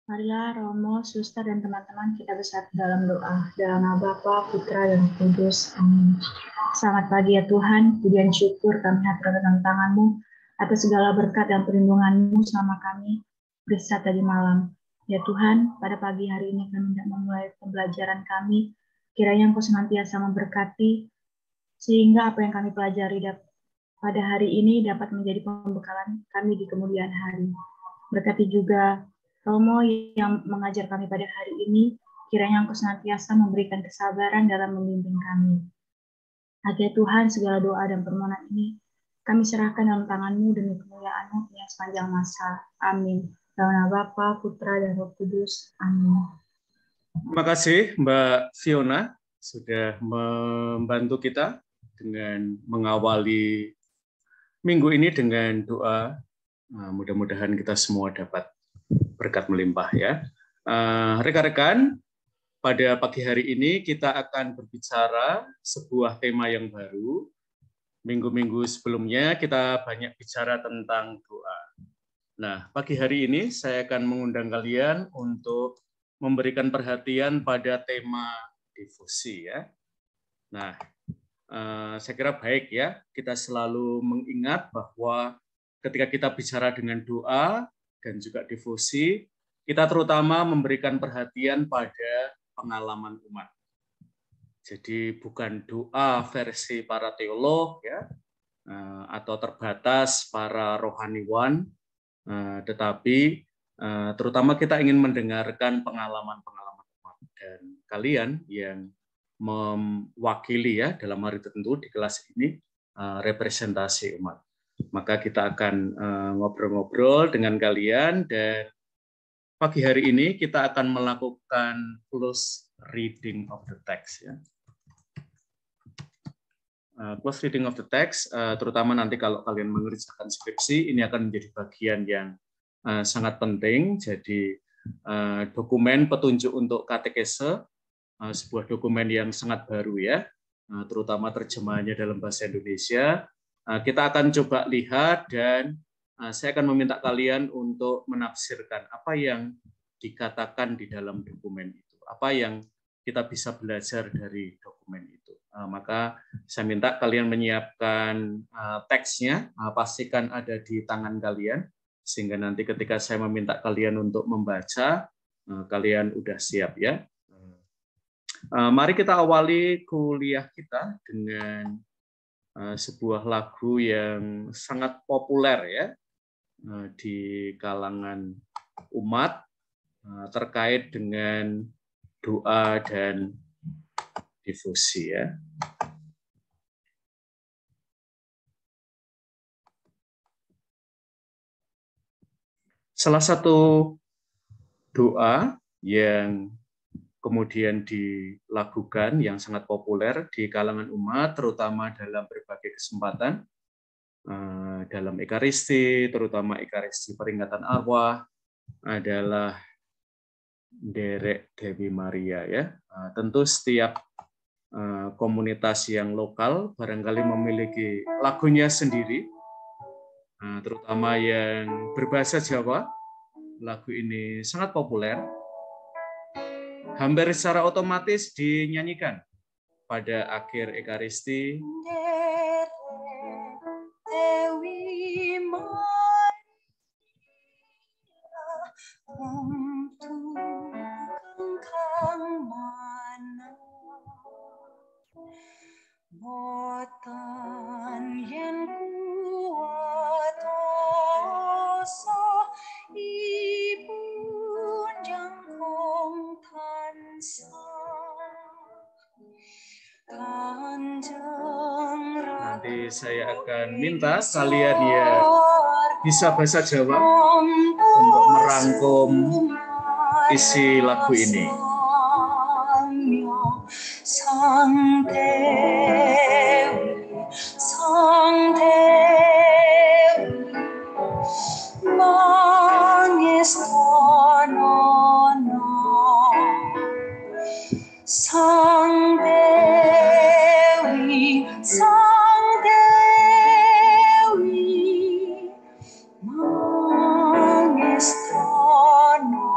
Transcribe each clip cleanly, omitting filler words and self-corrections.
Marilah Romo, Suster, dan teman-teman kita bersatu dalam doa. Dalam nama Bapa, Putra, dan Kudus. Amin. Selamat pagi ya Tuhan, pujian syukur kami haturkan dalam tangan-Mu atas segala berkat dan perlindungan-Mu selama kami bersatu tadi malam. Ya Tuhan, pada pagi hari ini kami hendak memulai pembelajaran kami. Kiranya Engkau senantiasa memberkati, sehingga apa yang kami pelajari pada hari ini dapat menjadi pembekalan kami di kemudian hari. Berkati juga Romo yang mengajar kami pada hari ini, kiranya Engkau senantiasa memberikan kesabaran dalam membimbing kami. Agar Tuhan, segala doa dan permohonan ini kami serahkan dalam tangan-Mu demi kemuliaan-Mu yang sepanjang masa. Amin. Dalam nama Bapa, Putra, dan Roh Kudus. Amin. Terima kasih Mbak Fiona sudah membantu kita dengan mengawali minggu ini dengan doa. Mudah-mudahan kita semua dapat berkat melimpah ya. Rekan-rekan, pada pagi hari ini kita akan berbicara sebuah tema yang baru. Minggu-minggu sebelumnya kita banyak bicara tentang doa. Nah, pagi hari ini saya akan mengundang kalian untuk memberikan perhatian pada tema devosi ya. Nah, saya kira baik ya kita selalu mengingat bahwa ketika kita bicara dengan doa dan juga devosi, kita terutama memberikan perhatian pada pengalaman umat. Jadi bukan doa versi para teolog ya, atau terbatas para rohaniwan, tetapi terutama kita ingin mendengarkan pengalaman-pengalaman umat dan kalian yang mewakili ya dalam hari tertentu di kelas ini representasi umat. Maka kita akan ngobrol-ngobrol dengan kalian dan pagi hari ini kita akan melakukan close reading of the text ya. Close reading of the text, terutama nanti kalau kalian mengerjakan skripsi, ini akan menjadi bagian yang sangat penting. Jadi dokumen petunjuk untuk katekese, sebuah dokumen yang sangat baru ya, terutama terjemahannya dalam bahasa Indonesia. Kita akan coba lihat dan saya akan meminta kalian untuk menafsirkan apa yang dikatakan di dalam dokumen itu, apa yang kita bisa belajar dari dokumen itu. Maka saya minta kalian menyiapkan teksnya, pastikan ada di tangan kalian, sehingga nanti ketika saya meminta kalian untuk membaca, kalian udah siap ya. Mari kita awali kuliah kita dengan sebuah lagu yang sangat populer ya di kalangan umat terkait dengan doa dan devosi ya. Salah satu doa yang kemudian dilakukan yang sangat populer di kalangan umat, terutama dalam berbagai kesempatan, dalam Ekaristi, terutama Ekaristi peringatan arwah, adalah Derek Dewi Maria ya. Tentu setiap komunitas yang lokal barangkali memiliki lagunya sendiri, terutama yang berbahasa Jawa. Lagu ini sangat populer. Hampir secara otomatis dinyanyikan pada akhir Ekaristi. Dewi Maria, untuk engkang mana, boten yen kuwatoso ibu jangkung Nanti saya akan minta kalian yang bisa bahasa Jawa untuk merangkum isi lagu ini. Sang Dewi, Sang Dewi, mangestonono, Sang Dewi, Sang Dewi, mangestonono.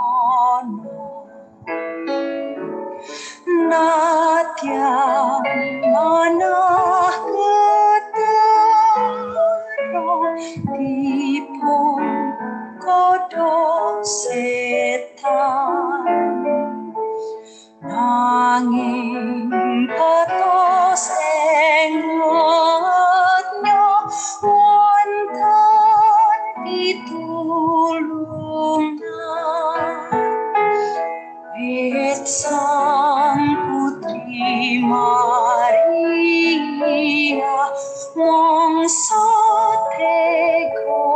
mongso teko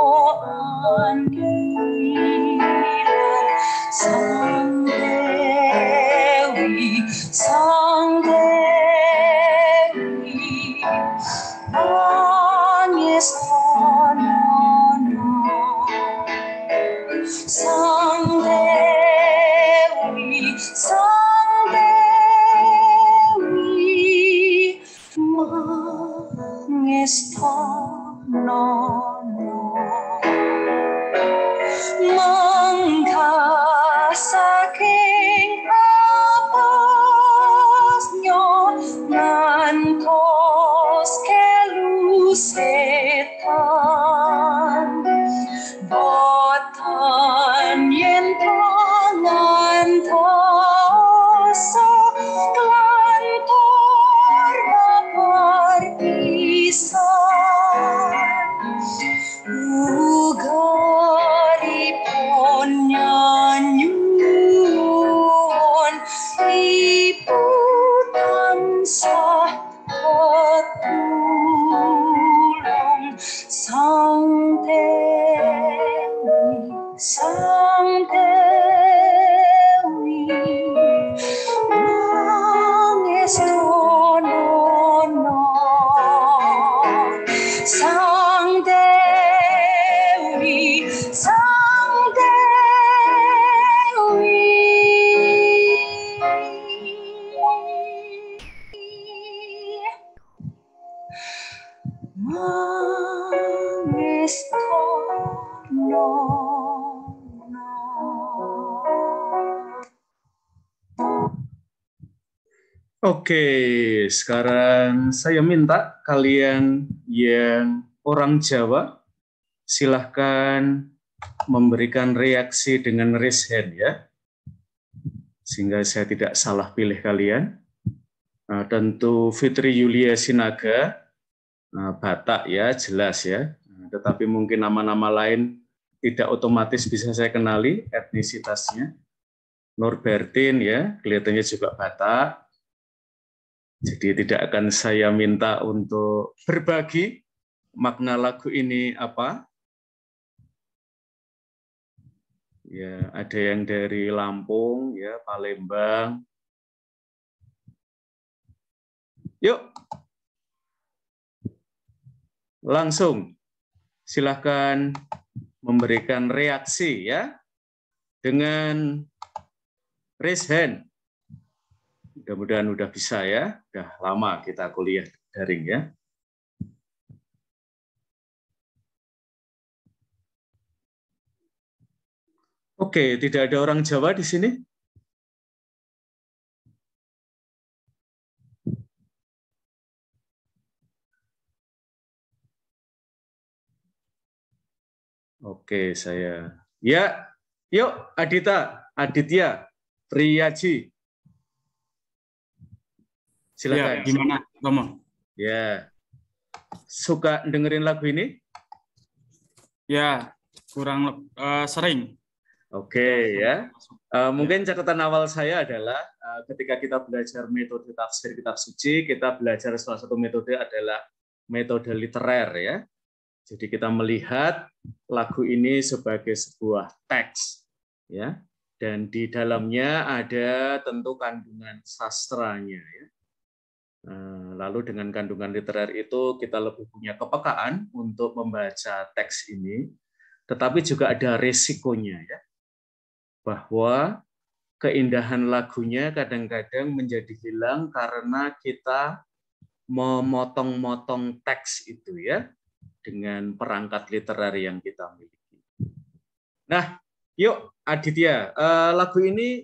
anggilan Sang Dewi mangestono Sang Dewi mangestono mangka saking apasnya ngantos kelu setan boten yen tangan tosa klantor perpisahan ugaripun nyanyuwun ibu tansah tetulung Sang Dewi mangestono Sang Dewi Oke, sekarang saya minta kalian yang orang Jawa silahkan memberikan reaksi dengan raise hand ya, sehingga saya tidak salah pilih kalian. Nah, tentu Fitri Yulia Sinaga, Batak ya, jelas ya. Tetapi mungkin nama-nama lain tidak otomatis bisa saya kenali etnisitasnya. Norbertin ya, kelihatannya juga Batak. Jadi tidak akan saya minta untuk berbagi makna lagu ini apa. Ya, ada yang dari Lampung ya, Palembang. Yuk. Langsung silahkan memberikan reaksi ya dengan raise hand. Mudah-mudahan udah bisa ya, udah lama kita kuliah daring ya. Oke, tidak ada orang Jawa di sini? Oke, saya. Ya, yuk Aditya, Priyaji. Silakan. Ya, gimana, Romo? Ya, suka dengerin lagu ini? Ya, kurang sering. Oke, ya. Mungkin catatan awal saya adalah ketika kita belajar metode tafsir kitab suci, kita belajar salah satu metode adalah metode literer ya. Jadi kita melihat lagu ini sebagai sebuah teks, ya, dan di dalamnya ada tentu kandungan sastranya. Ya. Lalu dengan kandungan literer itu kita lebih punya kepekaan untuk membaca teks ini, tetapi juga ada resikonya, ya, bahwa keindahan lagunya kadang-kadang menjadi hilang karena kita memotong-motong teks itu, ya, dengan perangkat literer yang kita miliki. Nah, yuk Aditya, lagu ini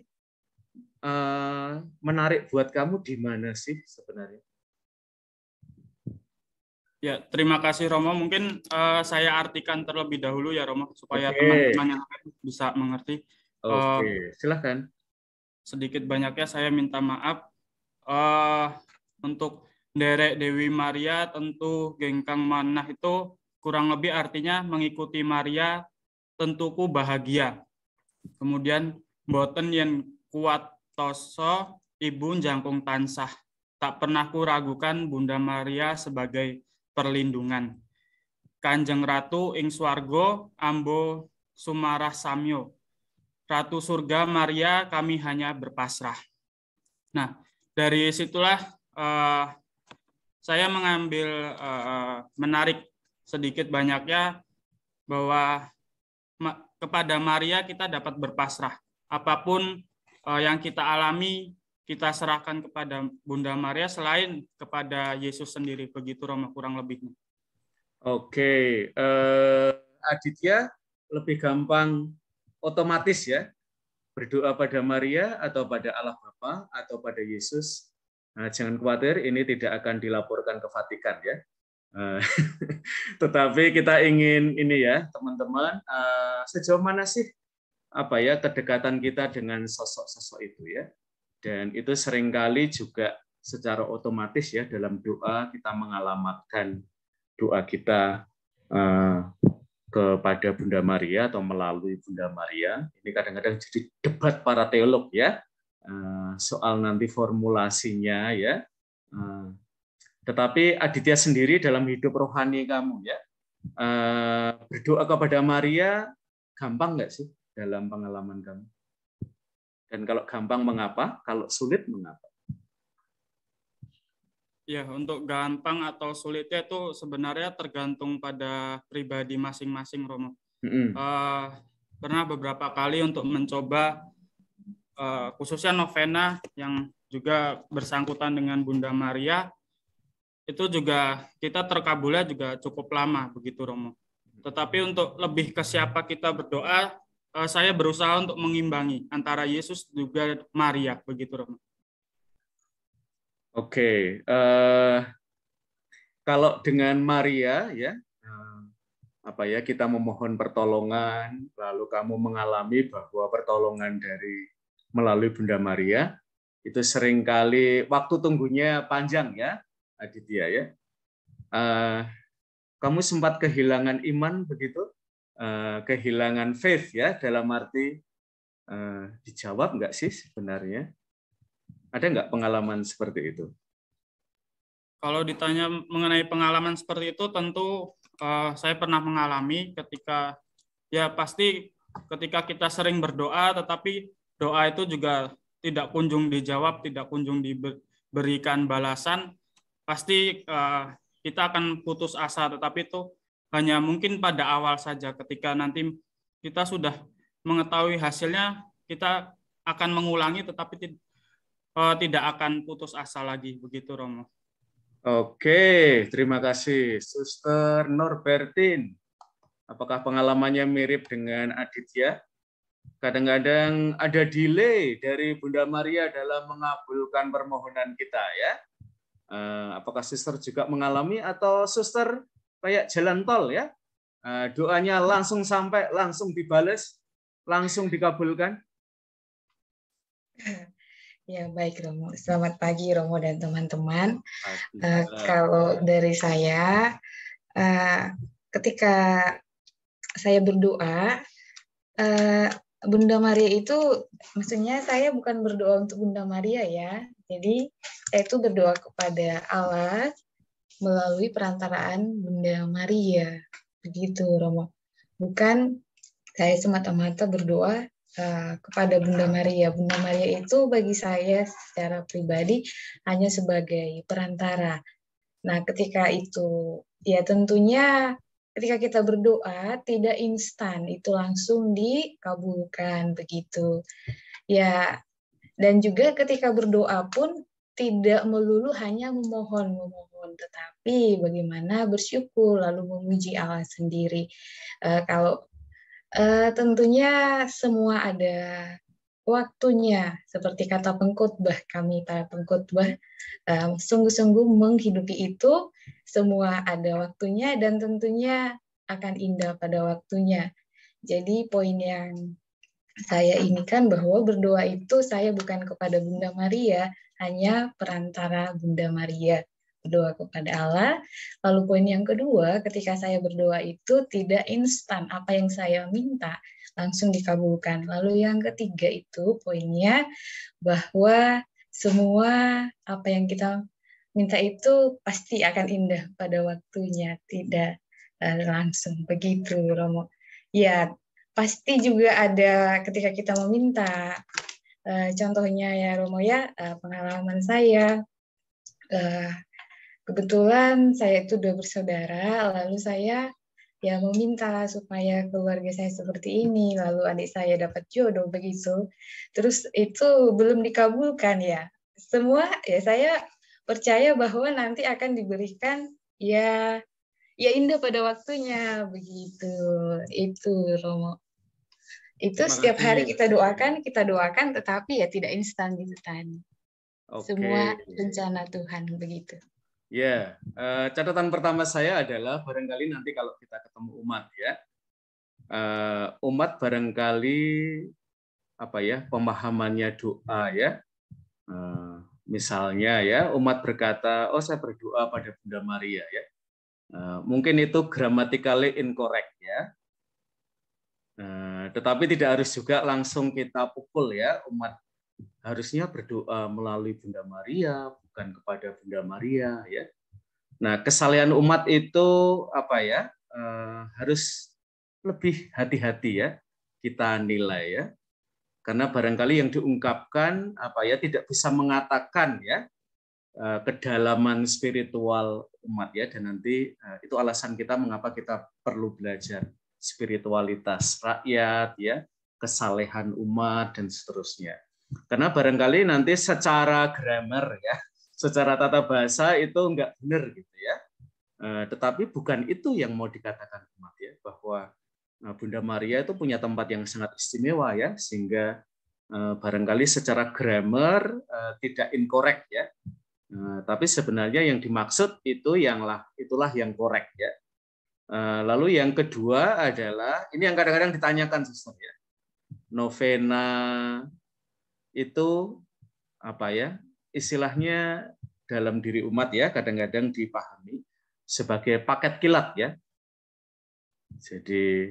menarik buat kamu di mana sih sebenarnya? Ya, terima kasih Romo. Mungkin saya artikan terlebih dahulu ya Romo, supaya Oke. teman-teman yang lain bisa mengerti. Oke, silakan. Sedikit banyaknya saya minta maaf. Untuk Derek Dewi Maria tentu gengkang manah itu kurang lebih artinya mengikuti Maria tentuku bahagia. Kemudian boten yen kuat toso ibu jangkung tansah. Tak pernah kuragukan Bunda Maria sebagai perlindungan. Kanjeng Ratu ing swarga ambo sumarah samyo. Ratu surga Maria kami hanya berpasrah. Nah, dari situlah saya mengambil menarik sedikit banyaknya bahwa kepada Maria kita dapat berpasrah. Apapun yang kita alami, kita serahkan kepada Bunda Maria selain kepada Yesus sendiri. Begitu Romo kurang lebihnya. Oke, Aditya lebih gampang otomatis ya, berdoa pada Maria atau pada Allah Bapa atau pada Yesus. Nah, jangan khawatir, ini tidak akan dilaporkan ke Vatikan ya. Tetapi kita ingin ini ya, teman-teman, sejauh mana sih kedekatan kita dengan sosok-sosok itu ya. Dan itu seringkali juga secara otomatis ya dalam doa kita mengalamatkan doa kita kepada Bunda Maria atau melalui Bunda Maria. Ini kadang-kadang jadi debat para teolog ya, soal nanti formulasinya ya. Tetapi Aditya sendiri dalam hidup rohani kamu ya, berdoa kepada Maria gampang nggak sih dalam pengalaman kamu? Dan kalau gampang mengapa? Kalau sulit mengapa? Ya, untuk gampang atau sulitnya itu sebenarnya tergantung pada pribadi masing-masing, Romo. Pernah beberapa kali untuk mencoba, khususnya novena yang juga bersangkutan dengan Bunda Maria, itu juga kita terkabulnya juga cukup lama, begitu Romo. Tetapi untuk lebih ke siapa kita berdoa, saya berusaha untuk mengimbangi antara Yesus juga Maria, begitu Romo. Oke, kalau dengan Maria ya, kita memohon pertolongan, lalu kamu mengalami bahwa pertolongan melalui Bunda Maria itu seringkali waktu tunggunya panjang ya, Aditya ya. Kamu sempat kehilangan iman begitu, kehilangan faith ya, dalam arti dijawab nggak sih sebenarnya? Ada nggak pengalaman seperti itu? Kalau ditanya mengenai pengalaman seperti itu, tentu saya pernah mengalami ketika, ya pasti ketika kita sering berdoa, tetapi doa itu juga tidak kunjung dijawab, tidak kunjung diberikan balasan, pasti kita akan putus asa, tetapi itu hanya mungkin pada awal saja. Ketika nanti kita sudah mengetahui hasilnya, kita akan mengulangi, tetapi tidak akan putus asa lagi, begitu Romo. Oke, terima kasih. Suster Norbertin, apakah pengalamannya mirip dengan Aditya? Kadang-kadang ada delay dari Bunda Maria dalam mengabulkan permohonan kita ya. Apakah suster juga mengalami atau suster kayak jalan tol ya? Doanya langsung sampai, langsung dibales, langsung dikabulkan? Ya, baik Romo. Selamat pagi Romo dan teman-teman. Kalau dari saya, ketika saya berdoa, Bunda Maria itu, maksudnya saya bukan berdoa untuk Bunda Maria ya. Jadi saya itu berdoa kepada Allah melalui perantaraan Bunda Maria. Begitu Romo. Bukan saya semata-mata berdoa kepada Bunda Maria. Bunda Maria itu bagi saya secara pribadi hanya sebagai perantara. Nah, ketika itu, ya tentunya ketika kita berdoa tidak instan, itu langsung dikabulkan begitu. Ya, dan juga ketika berdoa pun tidak melulu hanya memohon, tetapi bagaimana bersyukur lalu memuji Allah sendiri. Tentunya semua ada waktunya, seperti kata pengkhotbah kami para pengkhotbah, sungguh-sungguh menghidupi itu semua ada waktunya dan tentunya akan indah pada waktunya. Jadi poin yang saya inikan bahwa berdoa itu saya bukan kepada Bunda Maria, hanya perantara Bunda Maria. Berdoa kepada Allah. Lalu poin yang kedua, ketika saya berdoa itu tidak instan apa yang saya minta langsung dikabulkan. Lalu yang ketiga itu poinnya bahwa semua apa yang kita minta itu pasti akan indah pada waktunya, tidak langsung begitu, Romo. Ya, pasti juga ada ketika kita meminta. Contohnya ya, Romo ya, pengalaman saya. Kebetulan saya itu 2 bersaudara, lalu saya ya meminta supaya keluarga saya seperti ini, lalu adik saya dapat jodoh begitu. Terus itu belum dikabulkan ya. Semua ya saya percaya bahwa nanti akan diberikan ya indah pada waktunya begitu. Itu Romo. Itu setiap hari kita doakan, tetapi ya tidak instan gitu tadi. Semua rencana Tuhan begitu. Ya, catatan pertama saya adalah barangkali nanti kalau kita ketemu umat ya, umat barangkali pemahamannya doa ya, misalnya ya umat berkata, oh saya berdoa pada Bunda Maria ya, mungkin itu grammatically incorrect ya, tetapi tidak harus juga langsung kita pukul ya, umat harusnya berdoa melalui Bunda Maria, bukan kepada Bunda Maria ya. Nah, kesalahan umat itu harus lebih hati-hati ya kita nilai ya. Karena barangkali yang diungkapkan tidak bisa mengatakan ya kedalaman spiritual umat ya, dan nanti itu alasan kita mengapa kita perlu belajar spiritualitas rakyat ya, kesalehan umat dan seterusnya. Karena barangkali nanti secara grammar ya, secara tata bahasa itu enggak benar gitu ya. Tetapi bukan itu yang mau dikatakan umat ya, bahwa Bunda Maria itu punya tempat yang sangat istimewa ya, sehingga barangkali secara grammar tidak incorrect ya. Tapi sebenarnya yang dimaksud itu itulah yang correct ya. Lalu yang kedua adalah ini yang kadang-kadang ditanyakan suster ya. Novena itu istilahnya dalam diri umat ya kadang-kadang dipahami sebagai paket kilat ya. Jadi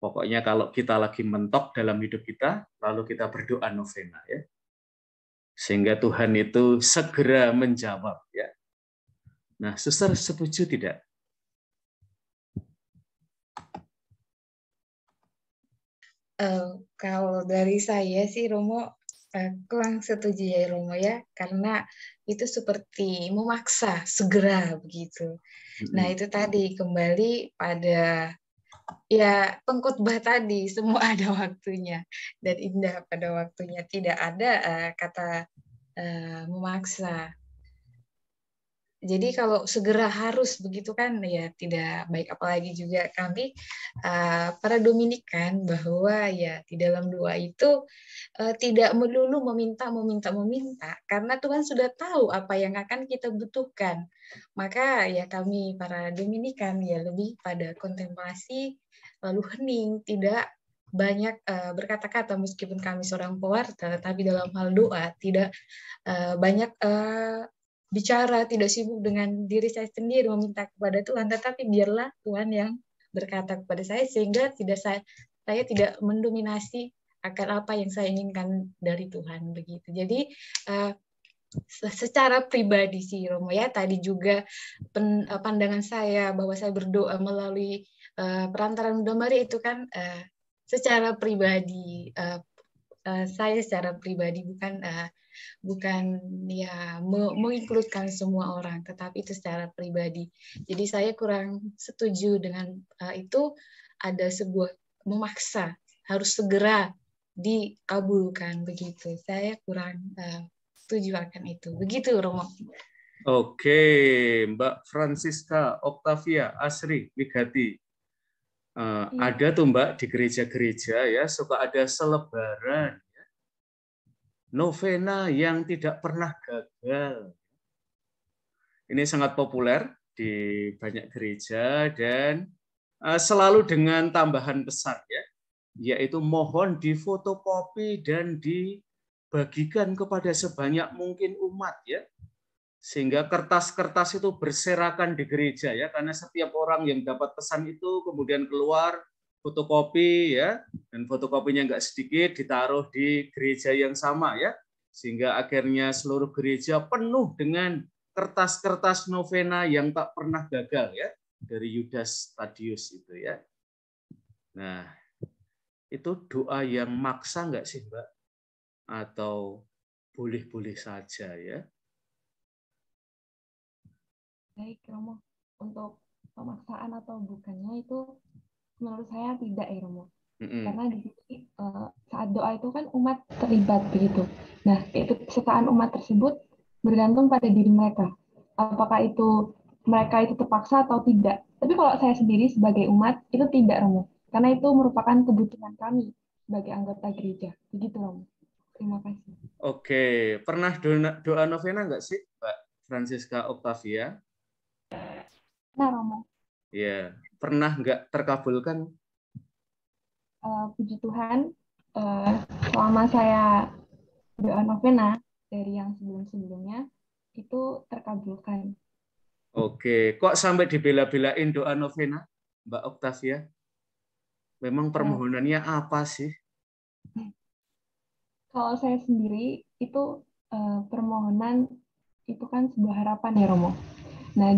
pokoknya kalau kita lagi mentok dalam hidup kita, lalu kita berdoa novena ya, sehingga Tuhan itu segera menjawab ya. Nah, suster setuju tidak? Kalau dari saya sih Romo kurang setuju ya Romo ya, karena itu seperti memaksa segera begitu. Nah itu tadi kembali pada ya pengkhotbah tadi, semua ada waktunya dan indah pada waktunya, tidak ada kata memaksa. Jadi kalau segera harus begitu kan ya tidak baik, apalagi juga kami para Dominikan bahwa ya di dalam doa itu tidak melulu meminta karena Tuhan sudah tahu apa yang akan kita butuhkan. Maka ya kami para Dominikan ya lebih pada kontemplasi lalu hening, tidak banyak berkata-kata meskipun kami seorang pewarta, tapi dalam hal doa tidak banyak bicara, tidak sibuk dengan diri saya sendiri meminta kepada Tuhan, tetapi biarlah Tuhan yang berkata kepada saya sehingga saya tidak mendominasi akan apa yang saya inginkan dari Tuhan begitu. Jadi secara pribadi sih Romo ya, tadi juga pandangan saya bahwa saya berdoa melalui perantaran Bunda Maria itu kan secara pribadi, saya secara pribadi bukan ya menginkludkan semua orang, tetapi itu secara pribadi. Jadi saya kurang setuju dengan itu, ada sebuah memaksa harus segera dikabulkan begitu. Saya kurang setuju akan itu. Begitu Romo. Oke, Mbak Francisca Octavia Asri Wigati. Ada tuh Mbak di gereja-gereja ya suka ada selebaran ya, novena yang tidak pernah gagal. Ini sangat populer di banyak gereja dan selalu dengan tambahan pesan ya, yaitu mohon difotokopi dan dibagikan kepada sebanyak mungkin umat ya, sehingga kertas-kertas itu berserakan di gereja ya, karena setiap orang yang dapat pesan itu kemudian keluar fotokopi ya, dan fotokopinya nggak sedikit ditaruh di gereja yang sama ya, sehingga akhirnya seluruh gereja penuh dengan kertas-kertas novena yang tak pernah gagal ya, dari Yudas Tadius itu ya. Nah, itu doa yang maksa nggak sih, Mbak? Atau boleh-boleh saja ya? Baik, Romo. Untuk pemaksaan atau bukannya itu menurut saya tidak ya, Romo. Karena di sini saat doa itu kan umat terlibat begitu. Nah, keikutsertaan umat tersebut bergantung pada diri mereka. Apakah itu mereka itu terpaksa atau tidak. Tapi kalau saya sendiri sebagai umat itu tidak, Romo. Karena itu merupakan kebutuhan kami sebagai anggota gereja. Begitu, Romo. Terima kasih. Oke, pernah doa novena nggak sih, Mbak Francisca Octavia? Nah, Romo. Ya, pernah nggak terkabulkan? Puji Tuhan, selama saya doa novena dari yang sebelum-sebelumnya itu terkabulkan. Oke, kok sampai dibela-belain doa novena, Mbak Octavia? Memang permohonannya apa sih? Kalau saya sendiri itu permohonan itu kan sebuah harapan ya, Romo. Nah,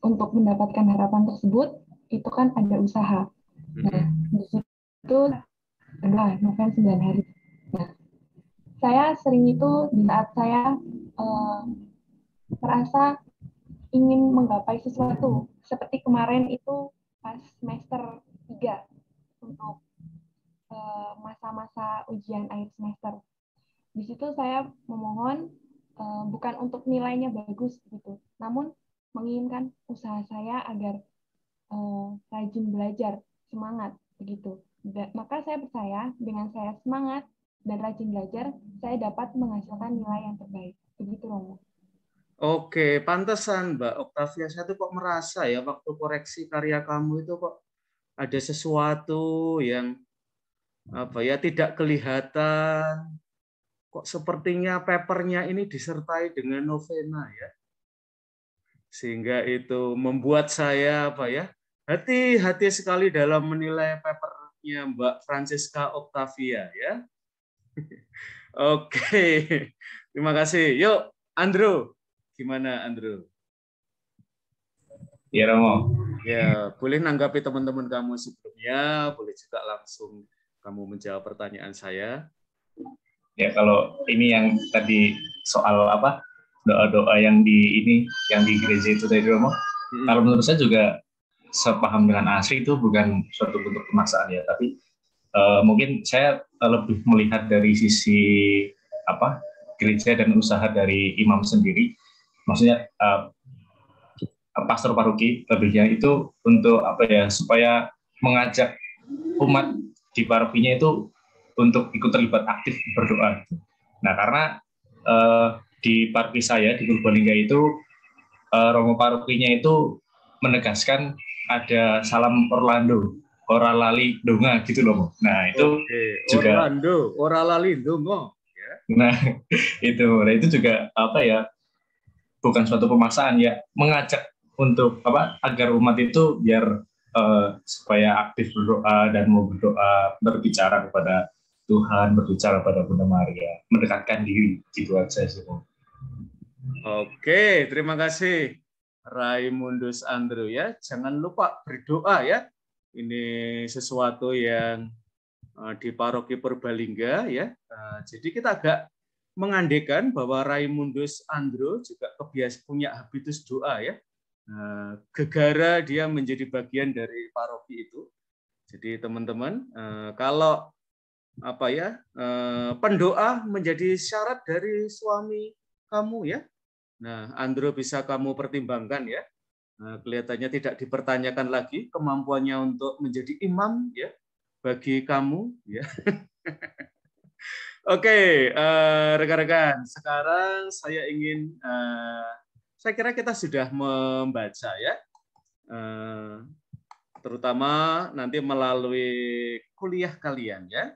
untuk mendapatkan harapan tersebut itu kan ada usaha. Nah, di situ adalah novena 9 hari. Nah, saya sering itu di saat saya merasa ingin menggapai sesuatu. Seperti kemarin itu pas semester 3 untuk masa-masa ujian akhir semester. Di situ saya memohon bukan untuk nilainya bagus gitu, namun menginginkan usaha saya agar rajin belajar, semangat begitu. Maka saya percaya dengan saya semangat dan rajin belajar, saya dapat menghasilkan nilai yang terbaik. Begitu, Romo. Oke, pantesan Mbak Octavia, saya tuh kok merasa ya waktu koreksi karya kamu itu kok ada sesuatu yang apa ya tidak kelihatan. Kok sepertinya papernya ini disertai dengan novena ya. Sehingga itu membuat saya apa ya hati-hati sekali dalam menilai papernya Mbak Francisca Octavia ya. Oke, terima kasih. Yuk, Andrew. Gimana, Andrew? Ya, Romo. Ya, boleh nanggapi teman-teman kamu sebelumnya, boleh juga langsung kamu menjawab pertanyaan saya. Ya, kalau ini yang tadi soal apa doa-doa yang di gereja itu tadi, Romo. Kalau menurut saya juga sepaham dengan Asri itu bukan suatu bentuk pemaksaan ya, tapi mungkin saya lebih melihat dari sisi apa gereja dan usaha dari imam sendiri. Maksudnya pastor paroki lebihnya itu untuk apa ya, supaya mengajak umat di parokinya itu untuk ikut terlibat aktif berdoa. Nah, karena di paroki saya di Purbalingga itu Romo parokinya itu menegaskan ada salam Orlando, ora lali donga gitu loh. Nah, itu juga Orlando, ora lali donga. Nah, itu juga apa ya? Bukan suatu pemaksaan ya, mengajak untuk apa agar umat itu biar supaya aktif berdoa dan mau berdoa, berbicara kepada Tuhan, berbicara pada Bunda Maria, mendekatkan diri, gitu aja sih. Oke, terima kasih Raimundus Andrew ya. Jangan lupa berdoa ya. Ini sesuatu yang di Paroki Purbalingga ya. Jadi kita agak mengandekan bahwa Raimundus Andrew juga punya habitus doa ya. Gegara dia menjadi bagian dari paroki itu. Jadi teman-teman, kalau apa ya pendoa menjadi syarat dari suami kamu ya. Nah, Andrew bisa kamu pertimbangkan ya. Kelihatannya tidak dipertanyakan lagi kemampuannya untuk menjadi imam ya bagi kamu ya. Oke, rekan-rekan, sekarang saya ingin, saya kira kita sudah membaca ya, terutama nanti melalui kuliah kalian ya,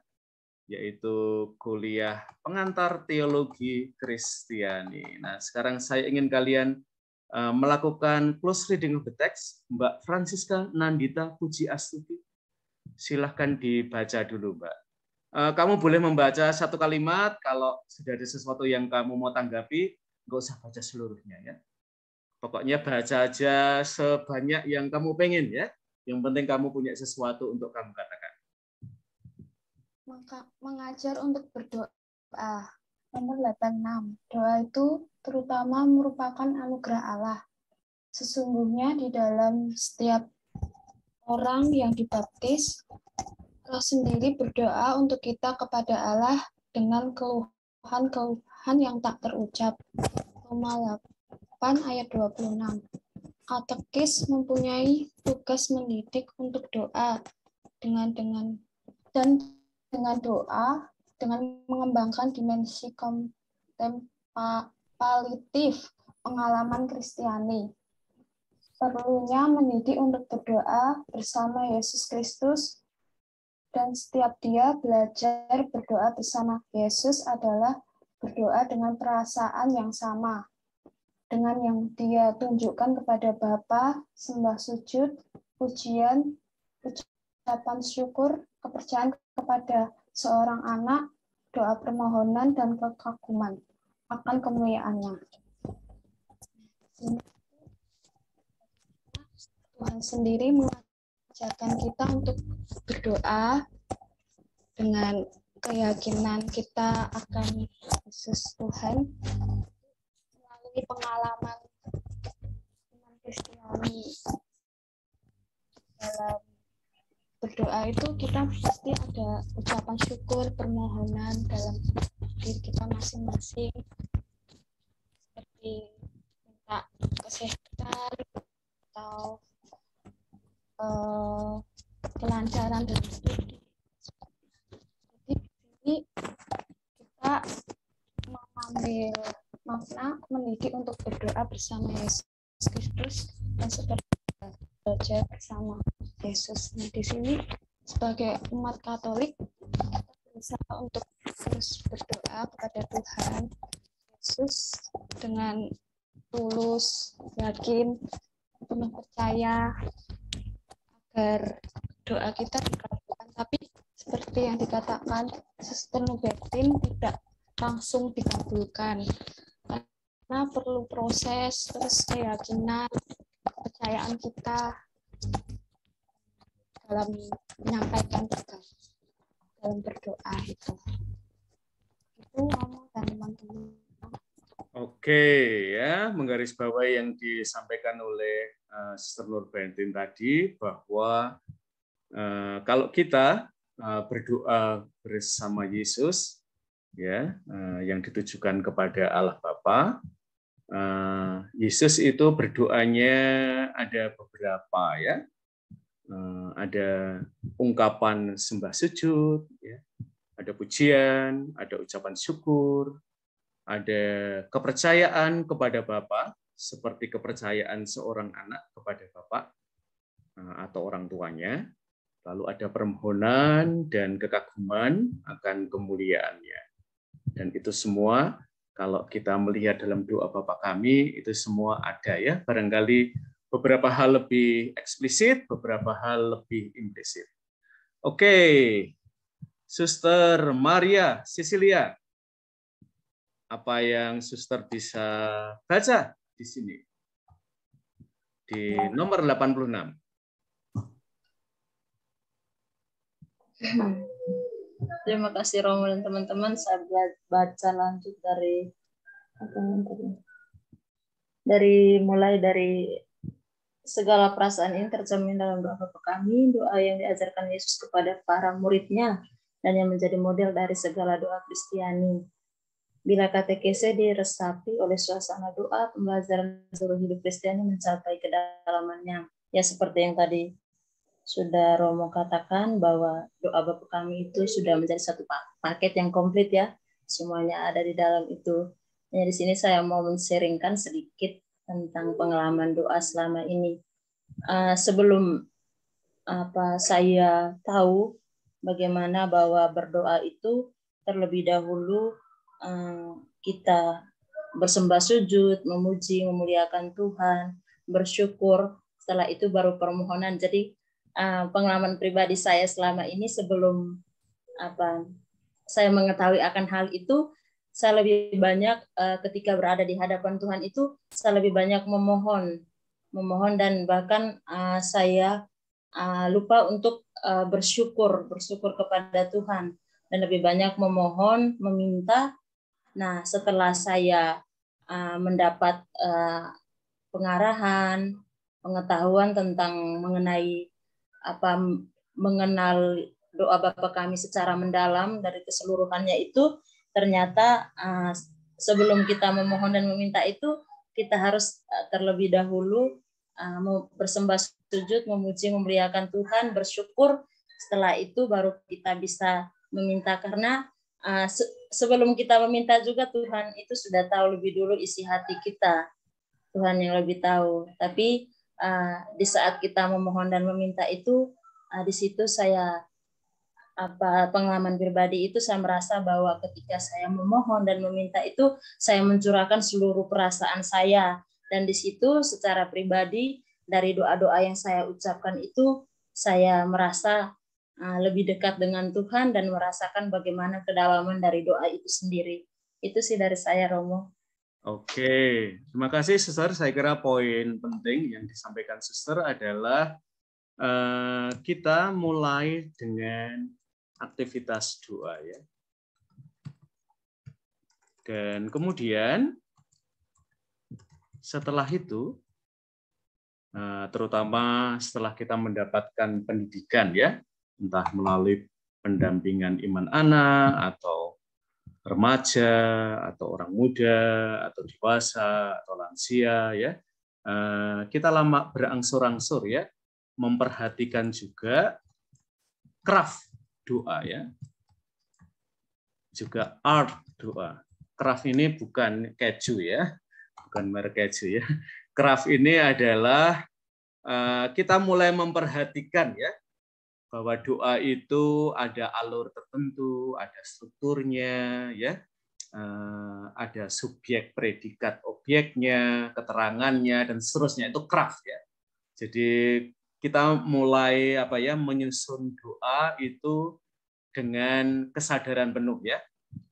yaitu kuliah pengantar teologi Kristiani. Nah, sekarang saya ingin kalian melakukan close reading of the text. Mbak Francisca Nandita Puji Astuti, silahkan dibaca dulu, Mbak. Kamu boleh membaca satu kalimat, kalau sudah ada sesuatu yang kamu mau tanggapi, nggak usah baca seluruhnya ya. Pokoknya baca aja sebanyak yang kamu pengen ya. Yang penting kamu punya sesuatu untuk kamu katakan. Mengajar untuk berdoa. Nomor 86. Doa itu terutama merupakan anugerah Allah. Sesungguhnya di dalam setiap orang yang dibaptis, Roh sendiri berdoa untuk kita kepada Allah dengan keluhan-keluhan yang tak terucap. Roma 8 ayat 26. Katekis mempunyai tugas mendidik untuk doa dengan doa dengan mengembangkan dimensi kontemplatif pengalaman Kristiani. Perlunya mendidik untuk berdoa bersama Yesus Kristus, dan setiap dia belajar berdoa bersama Yesus adalah berdoa dengan perasaan yang sama, dengan yang dia tunjukkan kepada Bapa, sembah sujud, pujian, ucapan syukur, kepercayaan kepada seorang anak, doa permohonan, dan kekaguman akan kemuliaannya. Tuhan sendiri mengajarkan kita untuk berdoa dengan keyakinan kita akan Yesus Tuhan melalui pengalaman iman Kristiani. Dalam berdoa itu kita pasti ada ucapan syukur, permohonan dalam diri kita masing-masing, seperti minta kesehatan atau kelancaran dalam studi. Jadi di sini kita mengambil makna mendidik untuk berdoa bersama Yesus Kristus dan seperti belajar bersama Yesus. Nah, di sini sebagai umat Katolik kita berusaha untuk terus berdoa kepada Tuhan Yesus dengan tulus, yakin, penuh percaya agar doa kita dikabulkan. Tapi seperti yang dikatakan Suster Nubertin, tidak langsung dikabulkan karena perlu proses, terus keyakinan, kepercayaan kita dalam menyampaikan doa, dalam berdoa itu ngomong dan teman-teman. Oke ya, menggarisbawahi yang disampaikan oleh Suster Nubertin tadi, bahwa kalau kita berdoa bersama Yesus, ya, yang ditujukan kepada Allah Bapa, Yesus itu berdoanya ada beberapa ya, ada ungkapan sembah sujud, ya, ada pujian, ada ucapan syukur, ada kepercayaan kepada Bapa, seperti kepercayaan seorang anak kepada Bapak atau orang tuanya. Lalu ada permohonan dan kekaguman akan kemuliaannya. Dan itu semua kalau kita melihat dalam doa Bapa kami, itu semua ada ya. Barangkali beberapa hal lebih eksplisit, beberapa hal lebih implisit. Oke, Suster Maria Cecilia, apa yang Suster bisa baca di sini? Di nomor 86. Terima kasih Romo dan teman-teman. Saya baca lanjut mulai dari segala perasaan ini tercermin dalam doa Bapa kami, doa yang diajarkan Yesus kepada para muridnya dan yang menjadi model dari segala doa Kristiani. Bila katekese diresapi oleh suasana doa, pembelajaran seluruh hidup Kristiani mencapai kedalamannya. Ya seperti yang tadi sudah Romo katakan, bahwa doa Bapa kami itu sudah menjadi satu paket yang komplit ya. Semuanya ada di dalam itu. Nah, di sini saya mau men-sharingkan sedikit tentang pengalaman doa selama ini. Sebelum saya tahu bagaimana bahwa berdoa itu terlebih dahulu kita bersembah sujud, memuji, memuliakan Tuhan, bersyukur. Setelah itu baru permohonan. Jadi pengalaman pribadi saya selama ini sebelum saya mengetahui akan hal itu, saya lebih banyak ketika berada di hadapan Tuhan itu, saya lebih banyak memohon dan bahkan saya lupa untuk bersyukur kepada Tuhan dan lebih banyak memohon, meminta. Nah, setelah saya mendapat pengarahan, pengetahuan tentang mengenal doa Bapa Kami secara mendalam dari keseluruhannya itu, ternyata sebelum kita memohon dan meminta itu, kita harus terlebih dahulu bersembah sujud, memuji, memuliakan Tuhan, bersyukur. Setelah itu baru kita bisa meminta, karena sebelum kita meminta juga Tuhan itu sudah tahu lebih dulu isi hati kita. Tuhan yang lebih tahu. Tapi di saat kita memohon dan meminta itu, di situ saya pengalaman pribadi itu saya merasa bahwa ketika saya memohon dan meminta itu, saya mencurahkan seluruh perasaan saya. Dan di situ secara pribadi dari doa-doa yang saya ucapkan itu, saya merasa lebih dekat dengan Tuhan dan merasakan bagaimana kedalaman dari doa itu sendiri. Itu sih dari saya, Romo. Oke, terima kasih Suster. Saya kira poin penting yang disampaikan Suster adalah kita mulai dengan aktivitas doa ya. Dan kemudian setelah itu, terutama setelah kita mendapatkan pendidikan ya, entah melalui pendampingan iman anak atau remaja atau orang muda atau dewasa atau lansia ya, kita lama berangsur-angsur ya memperhatikan juga craft doa ya, juga art doa. Craft ini bukan keju ya, bukan merek keju ya. Craft ini adalah kita mulai memperhatikan ya bahwa doa itu ada alur tertentu, ada strukturnya, ya, ada subjek, predikat, objeknya, keterangannya, dan seterusnya. Itu craft ya. Jadi kita mulai menyusun doa itu dengan kesadaran penuh ya,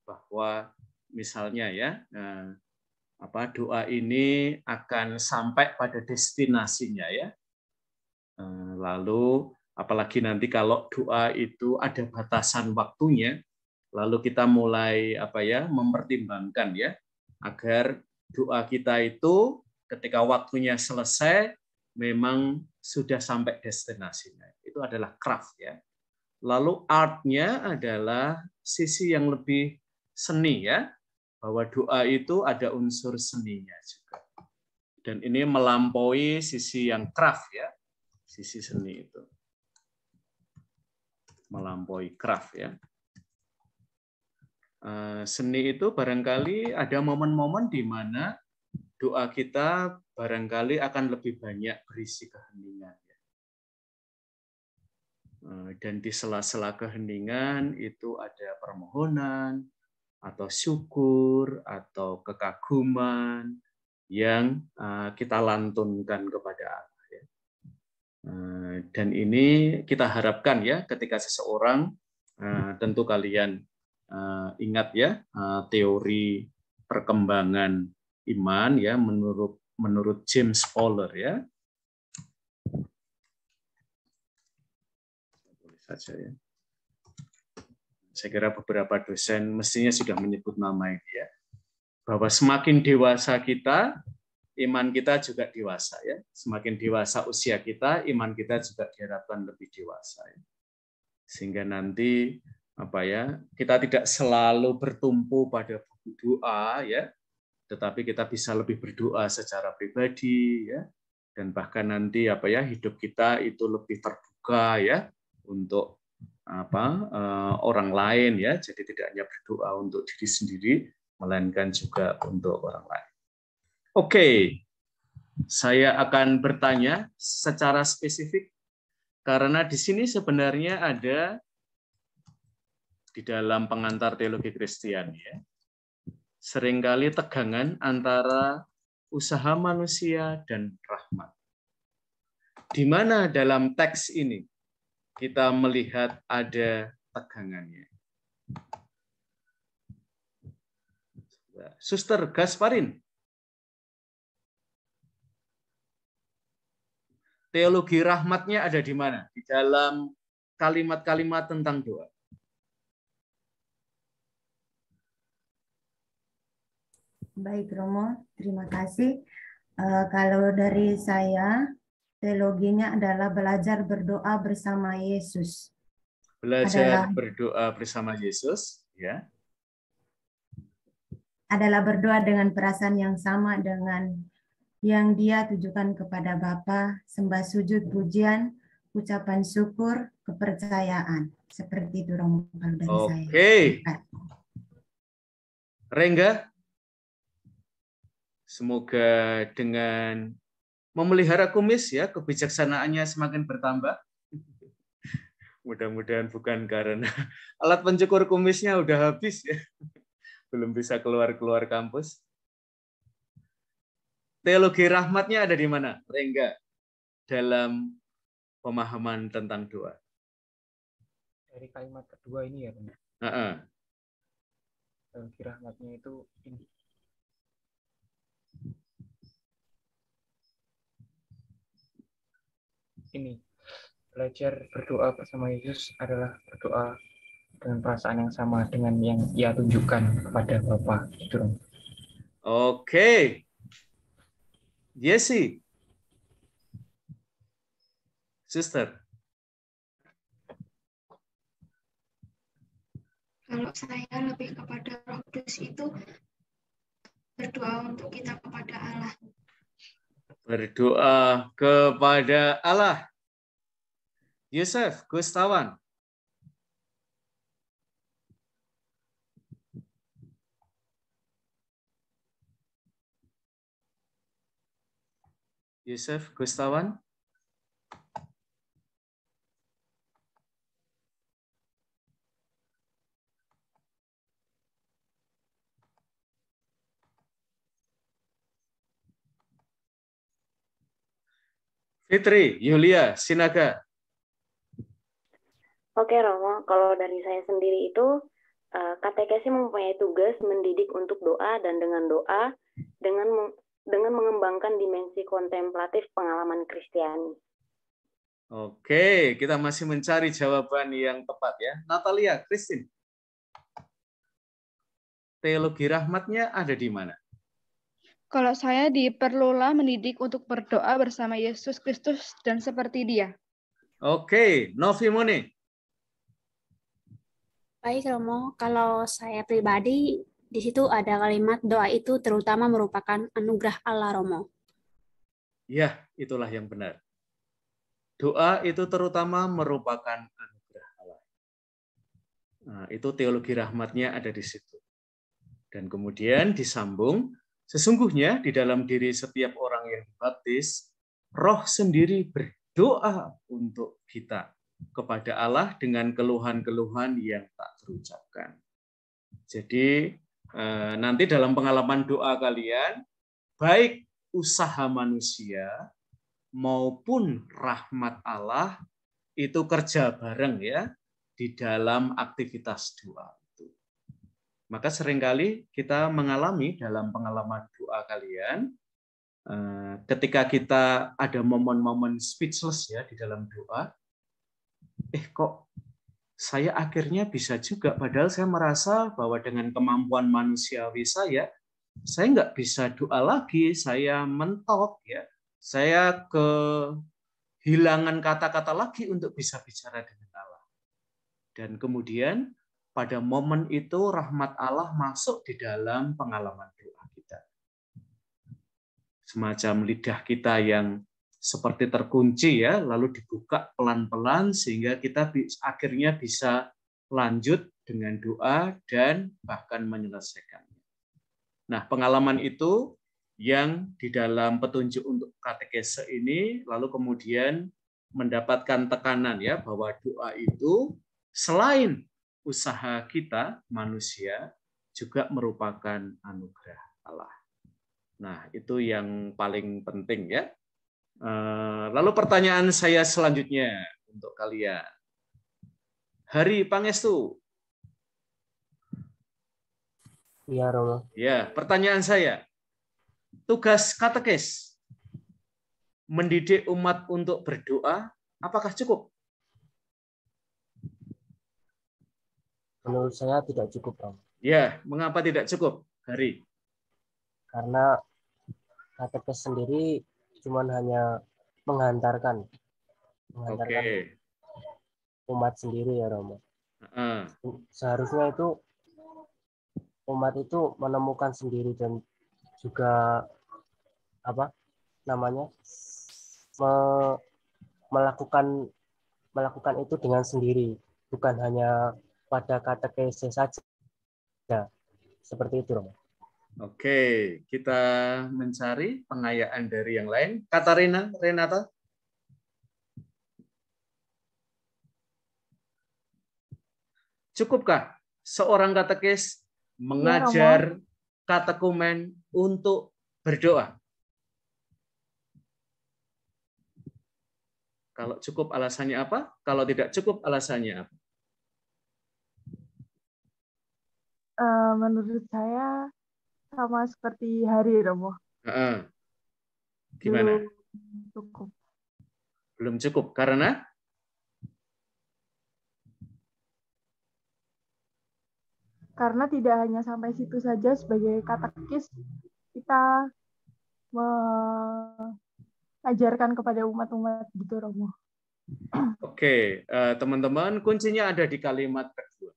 bahwa misalnya ya doa ini akan sampai pada destinasinya ya. Lalu apalagi nanti kalau doa itu ada batasan waktunya, lalu kita mulai mempertimbangkan ya agar doa kita itu ketika waktunya selesai memang sudah sampai destinasinya. Itu adalah craft ya. Lalu artnya adalah sisi yang lebih seni ya, bahwa doa itu ada unsur seninya juga. Dan ini melampaui sisi yang craft ya, sisi seni itu. Melampaui craft ya. Seni itu barangkali ada momen-momen di mana doa kita barangkali akan lebih banyak berisi keheningan. Dan di sela-sela keheningan itu ada permohonan atau syukur atau kekaguman yang kita lantunkan kepada Allah. Dan ini kita harapkan ya ketika seseorang, tentu kalian ingat ya teori perkembangan iman ya menurut James Fowler ya. Boleh saja ya. Saya kira beberapa dosen mestinya sudah menyebut nama ini ya. Bahwa semakin dewasa kita, iman kita juga dewasa ya. Semakin dewasa usia kita, iman kita juga diharapkan lebih dewasa ya. Sehingga nanti kita tidak selalu bertumpu pada buku doa ya, tetapi kita bisa lebih berdoa secara pribadi ya, dan bahkan nanti hidup kita itu lebih terbuka ya untuk orang lain ya. Jadi tidak hanya berdoa untuk diri sendiri, melainkan juga untuk orang lain. Oke, saya akan bertanya secara spesifik karena di sini sebenarnya ada di dalam pengantar teologi Kristiani ya, seringkali tegangan antara usaha manusia dan rahmat. Di mana dalam teks ini kita melihat ada tegangannya. Suster Gasparin. Teologi rahmatnya ada di mana? Di dalam kalimat-kalimat tentang doa. Baik, Romo. Terima kasih. Kalau dari saya, teologinya adalah belajar berdoa bersama Yesus. Belajar berdoa bersama Yesus, ya. Adalah berdoa dengan perasaan yang sama dengan yang dia tujukan kepada Bapa, sembah sujud pujian, ucapan syukur, kepercayaan. Seperti itu, Romo, kalau dari saya. Oke. Rengga, semoga dengan memelihara kumis ya kebijaksanaannya semakin bertambah. Mudah-mudahan bukan karena alat pencukur kumisnya udah habis ya. Belum bisa keluar kampus. Teologi rahmatnya ada di mana, Rengga? Dalam pemahaman tentang doa. Dari kalimat kedua ini ya, Bang. Teologi rahmatnya itu ini. Ini, belajar berdoa bersama Yesus adalah berdoa dengan perasaan yang sama dengan yang ia tunjukkan kepada Bapa. Oke. Yesi. Sister. Kalau saya lebih kepada Roh Kudus itu berdoa untuk kita kepada Allah. Berdoa kepada Allah. Yosef Gustawan. Yosef Gustawan. Fitri Yulia Sinaga. Oke Romo, kalau dari saya sendiri itu katekesi mempunyai tugas mendidik untuk doa dan dengan doa dengan mengembangkan dimensi kontemplatif pengalaman Kristiani. Oke, kita masih mencari jawaban yang tepat ya. Natalia, Christine. Teologi rahmatnya ada di mana? Kalau saya diperlulah mendidik untuk berdoa bersama Yesus Kristus dan seperti Dia. Oke, Novi Mone. Baik Romo, kalau saya pribadi di situ ada kalimat doa itu terutama merupakan anugerah Allah Romo. Ya, itulah yang benar. Doa itu terutama merupakan anugerah Allah. Nah, itu teologi rahmatnya ada di situ. Dan kemudian disambung, sesungguhnya di dalam diri setiap orang yang dibaptis, Roh sendiri berdoa untuk kita kepada Allah dengan keluhan-keluhan yang tak terucapkan. Jadi nanti dalam pengalaman doa kalian, baik usaha manusia maupun rahmat Allah itu kerja bareng ya di dalam aktivitas doa itu. Maka seringkali kita mengalami dalam pengalaman doa kalian, ketika kita ada momen-momen speechless ya di dalam doa, kok saya akhirnya bisa juga, padahal saya merasa bahwa dengan kemampuan manusiawi saya nggak bisa doa lagi, saya mentok ya, saya kehilangan kata-kata lagi untuk bisa bicara dengan Allah. Dan kemudian pada momen itu rahmat Allah masuk di dalam pengalaman doa kita. Semacam lidah kita yang seperti terkunci ya, lalu dibuka pelan-pelan sehingga kita akhirnya bisa lanjut dengan doa dan bahkan menyelesaikannya. Nah, pengalaman itu yang di dalam petunjuk untuk katekese ini lalu kemudian mendapatkan tekanan ya bahwa doa itu selain usaha kita manusia juga merupakan anugerah Allah. Nah, itu yang paling penting ya. Lalu pertanyaan saya selanjutnya untuk kalian. Hari Pangestu. Iya, Romo. Ya, pertanyaan saya. Tugas katekis mendidik umat untuk berdoa, apakah cukup? Menurut saya tidak cukup, Romo. Ya, mengapa tidak cukup, Hari? Karena katekis sendiri cuma hanya menghantarkan umat sendiri ya, Romo. Seharusnya itu umat itu menemukan sendiri dan juga melakukan itu dengan sendiri, bukan hanya pada katekese saja. Seperti itu, Romo. Oke, kita mencari pengayaan dari yang lain. Katarina, Renata. Cukupkah seorang katekis mengajar katekumen untuk berdoa? Kalau cukup alasannya apa? Kalau tidak cukup alasannya apa? Menurut saya sama seperti Hari, Romo. Gimana? Belum cukup. Belum cukup karena? Karena tidak hanya sampai situ saja sebagai katekis, kita mengajarkan kepada umat-umat gitu, Romo. Oke, teman-teman, kuncinya ada di kalimat kedua.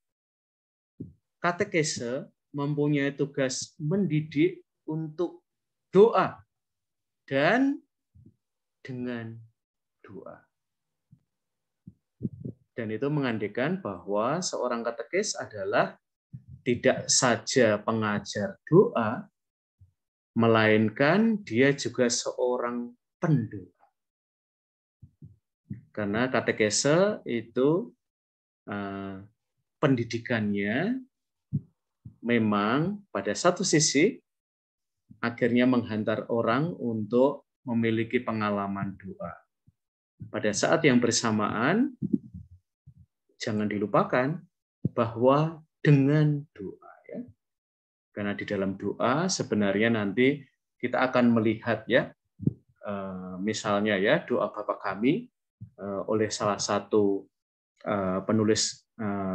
Katekese mempunyai tugas mendidik untuk doa dan dengan doa. Dan itu mengandaikan bahwa seorang katekis adalah tidak saja pengajar doa, melainkan dia juga seorang pendoa. Karena katekese itu pendidikannya memang pada satu sisi akhirnya menghantar orang untuk memiliki pengalaman doa. Pada saat yang bersamaan, jangan dilupakan bahwa dengan doa, ya, karena di dalam doa sebenarnya nanti kita akan melihat ya, misalnya ya doa Bapa Kami oleh salah satu penulis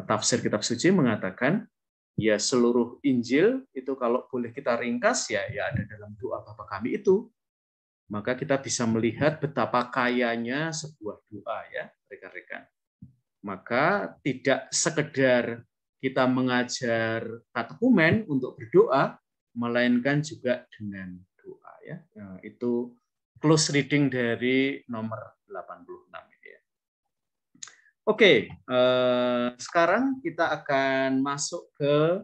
tafsir kitab suci mengatakan ya seluruh Injil itu kalau boleh kita ringkas ya ada dalam doa Bapa Kami itu. Maka kita bisa melihat betapa kayanya sebuah doa ya rekan-rekan. Maka tidak sekedar kita mengajar katekumen untuk berdoa, melainkan juga dengan doa ya. Nah, itu close reading dari nomor 86 ya. Oke, sekarang kita akan masuk ke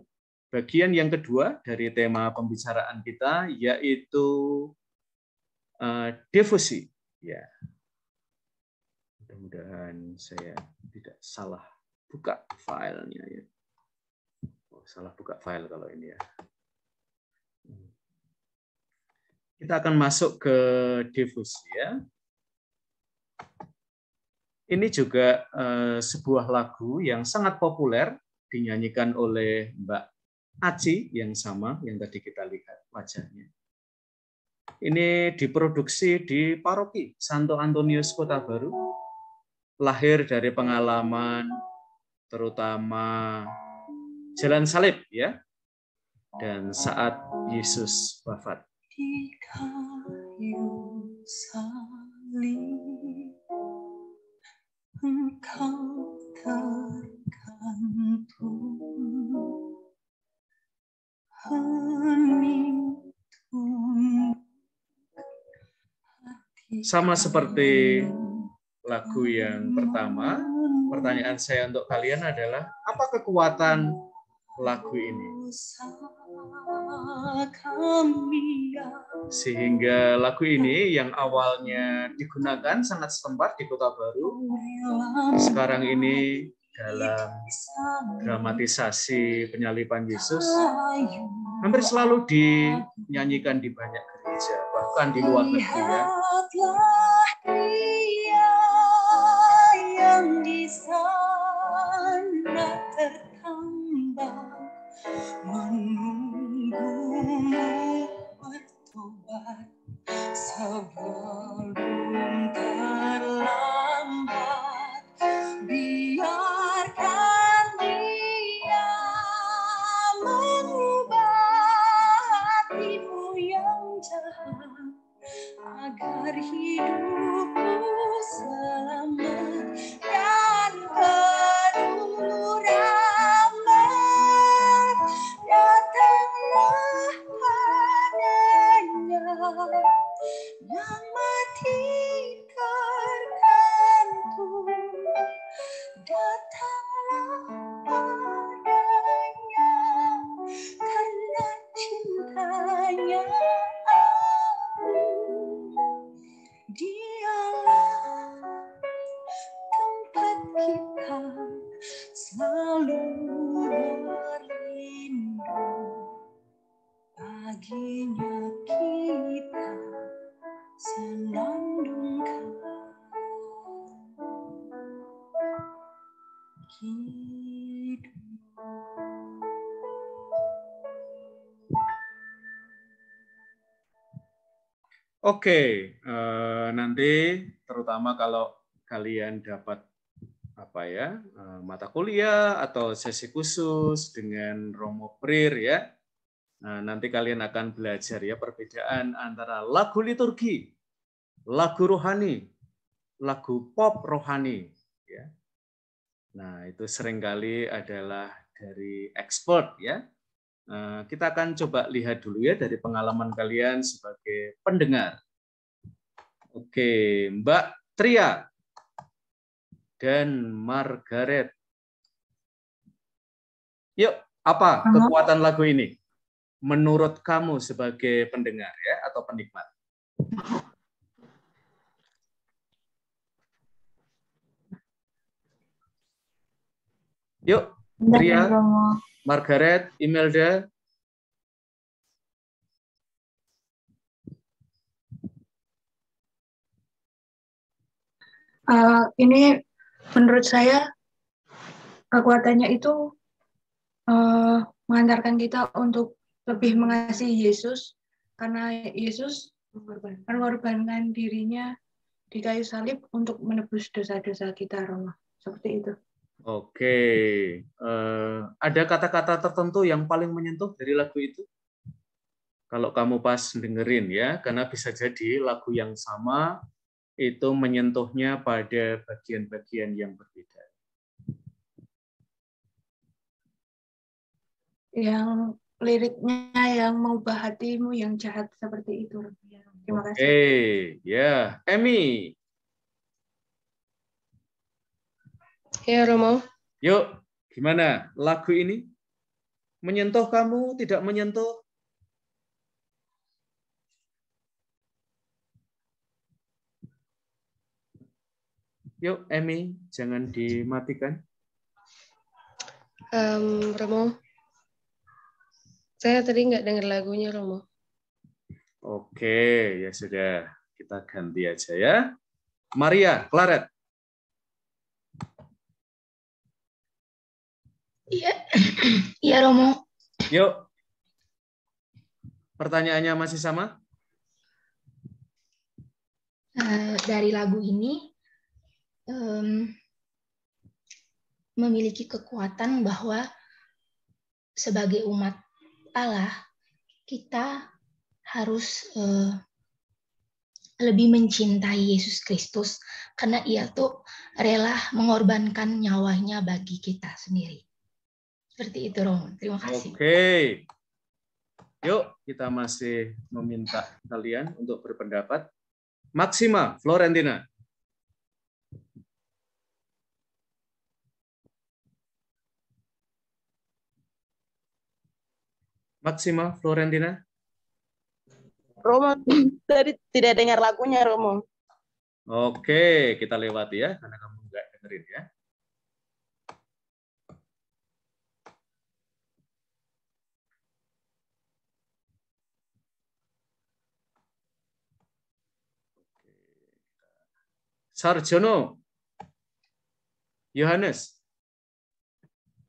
bagian yang kedua dari tema pembicaraan kita, yaitu devosi. Ya, mudah-mudahan saya tidak salah buka filenya ya. Salah buka file kalau ini ya. Kita akan masuk ke devosi ya. Ini juga sebuah lagu yang sangat populer dinyanyikan oleh Mbak Aci yang sama yang tadi kita lihat wajahnya. Ini diproduksi di Paroki Santo Antonius Kota Baru. Lahir dari pengalaman terutama Jalan Salib ya. Dan saat Yesus wafat. Di kayu salib Engkau tergantung hening sama seperti lagu yang pertama, pertanyaan saya untuk kalian adalah apa kekuatan lagu ini? Sehingga lagu ini yang awalnya digunakan sangat setempat di Kota Baru, sekarang ini dalam dramatisasi penyaliban Yesus hampir selalu dinyanyikan di banyak gereja, bahkan di luar negeri ya. Yang di sana tertambah menunggu selalu berlindung, baginya kita selambungkan hidup. Oke, nanti terutama kalau kalian dapat mata kuliah atau sesi khusus dengan Romo Prir ya. Nah, nanti kalian akan belajar ya perbedaan antara lagu liturgi, lagu rohani, lagu pop rohani ya. Nah, itu seringkali adalah dari expert ya. Kita akan coba lihat dulu ya dari pengalaman kalian sebagai pendengar. Oke, Mbak Tria dan Margaret. Yuk, apa kekuatan lagu ini? Menurut kamu sebagai pendengar ya atau penikmat? Yuk, Tria, Margaret, Imelda. Ini menurut saya kekuatannya itu mengantarkan kita untuk lebih mengasihi Yesus, karena Yesus mengorbankan dirinya di kayu salib untuk menebus dosa-dosa kita, Roma. Seperti itu. Oke, ada kata-kata tertentu yang paling menyentuh dari lagu itu? Kalau kamu pas dengerin ya, karena bisa jadi lagu yang sama itu menyentuhnya pada bagian-bagian yang berbeda. Yang liriknya yang mengubah hatimu yang jahat seperti itu. Terima kasih. Oke, ya, Emi. Ya, Romo. Yuk, gimana lagu ini? Menyentuh kamu, tidak menyentuh? Yuk, Emi, jangan dimatikan. Romo, saya tadi nggak dengar lagunya, Romo. Oke, ya sudah. Kita ganti aja ya. Maria, Claret. Iya, iya Romo. Yuk. Pertanyaannya masih sama? Dari lagu ini memiliki kekuatan bahwa sebagai umat Allah kita harus lebih mencintai Yesus Kristus karena Ia tuh rela mengorbankan nyawanya bagi kita sendiri. Seperti itu, Romo. Terima kasih. Oke. Yuk, kita masih meminta kalian untuk berpendapat. Maxima Florentina. Maxima Florentina. Romo, tadi tidak dengar lagunya, Romo. Oke, kita lewati ya, karena kamu nggak dengerin ya. Sarjono. Yohanes.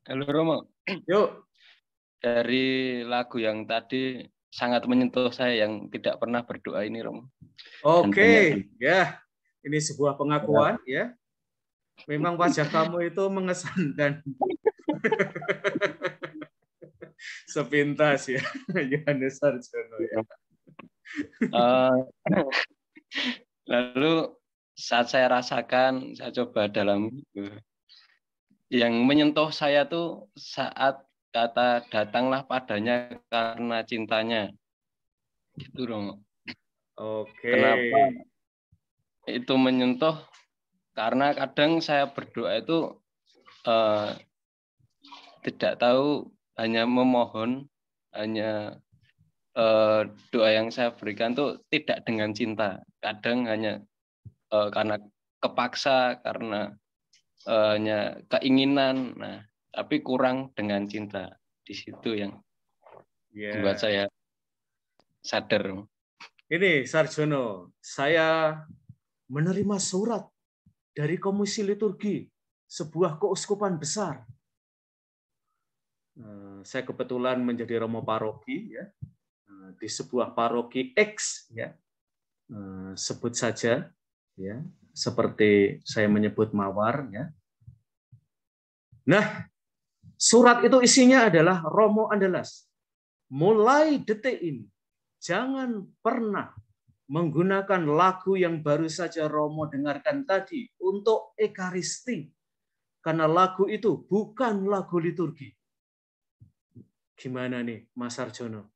Halo Romo. Yuk. Dari lagu yang tadi sangat menyentuh saya yang tidak pernah berdoa ini, Romo. Oke, ya. Ini sebuah pengakuan ya. Memang wajah kamu itu mengesankan. Sepintas ya, Yohanes Sarjono ya. Lalu saat saya rasakan, saya coba dalam yang menyentuh saya tuh saat kata datanglah padanya karena cintanya. Gitu dong. Oke. Kenapa itu menyentuh? Karena kadang saya berdoa itu tidak tahu, hanya memohon, hanya doa yang saya berikan tuh tidak dengan cinta. Kadang hanya karena kepaksa, karena hanya keinginan. Nah, tapi kurang dengan cinta. Di situ yang buat saya sadar. Ini Sarjono, saya menerima surat dari Komisi Liturgi, sebuah keuskupan besar. Saya kebetulan menjadi romo paroki ya, di sebuah paroki X ya, sebut saja ya, seperti saya menyebut Mawar ya. Nah, surat itu isinya adalah Romo Andalas. Mulai detik ini jangan pernah menggunakan lagu yang baru saja Romo dengarkan tadi untuk Ekaristi, karena lagu itu bukan lagu liturgi. Gimana nih Mas Sarjono?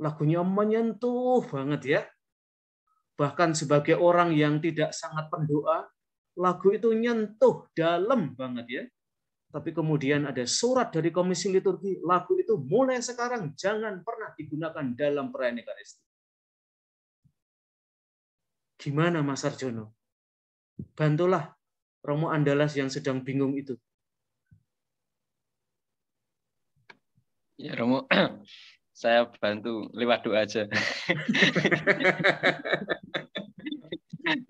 Lagunya menyentuh banget ya. Bahkan sebagai orang yang tidak sangat pendoa, lagu itu nyentuh dalam banget ya. Tapi kemudian ada surat dari Komisi Liturgi, lagu itu mulai sekarang jangan pernah digunakan dalam perayaan Ekaristi. Gimana Mas Sarjono? Bantulah Romo Andalas yang sedang bingung itu. Ya Romo, saya bantu lewat doa aja.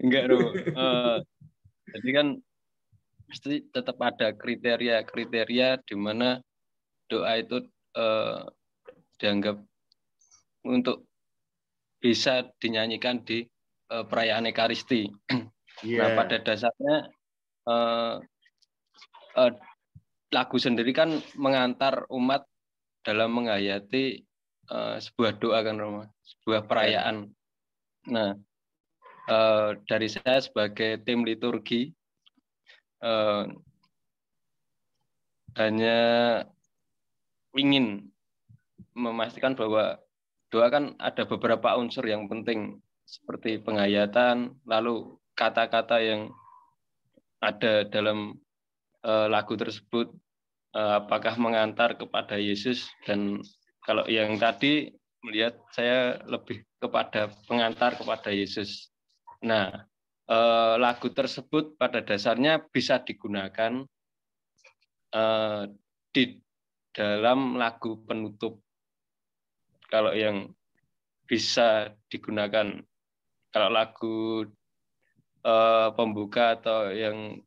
Enggak Romo. Jadi kan pasti tetap ada kriteria di mana doa itu dianggap untuk bisa dinyanyikan di perayaan Ekaristi. Nah pada dasarnya lagu sendiri kan mengantar umat dalam menghayati sebuah doa kan Romo, sebuah perayaan. Nah dari saya sebagai tim liturgi hanya ingin memastikan bahwa doa kan ada beberapa unsur yang penting seperti penghayatan, lalu kata-kata yang ada dalam lagu tersebut apakah mengantar kepada Yesus, dan kalau yang tadi melihat saya lebih kepada pengantar kepada Yesus. Nah, lagu tersebut pada dasarnya bisa digunakan di dalam lagu penutup. Kalau yang bisa digunakan, kalau lagu pembuka atau yang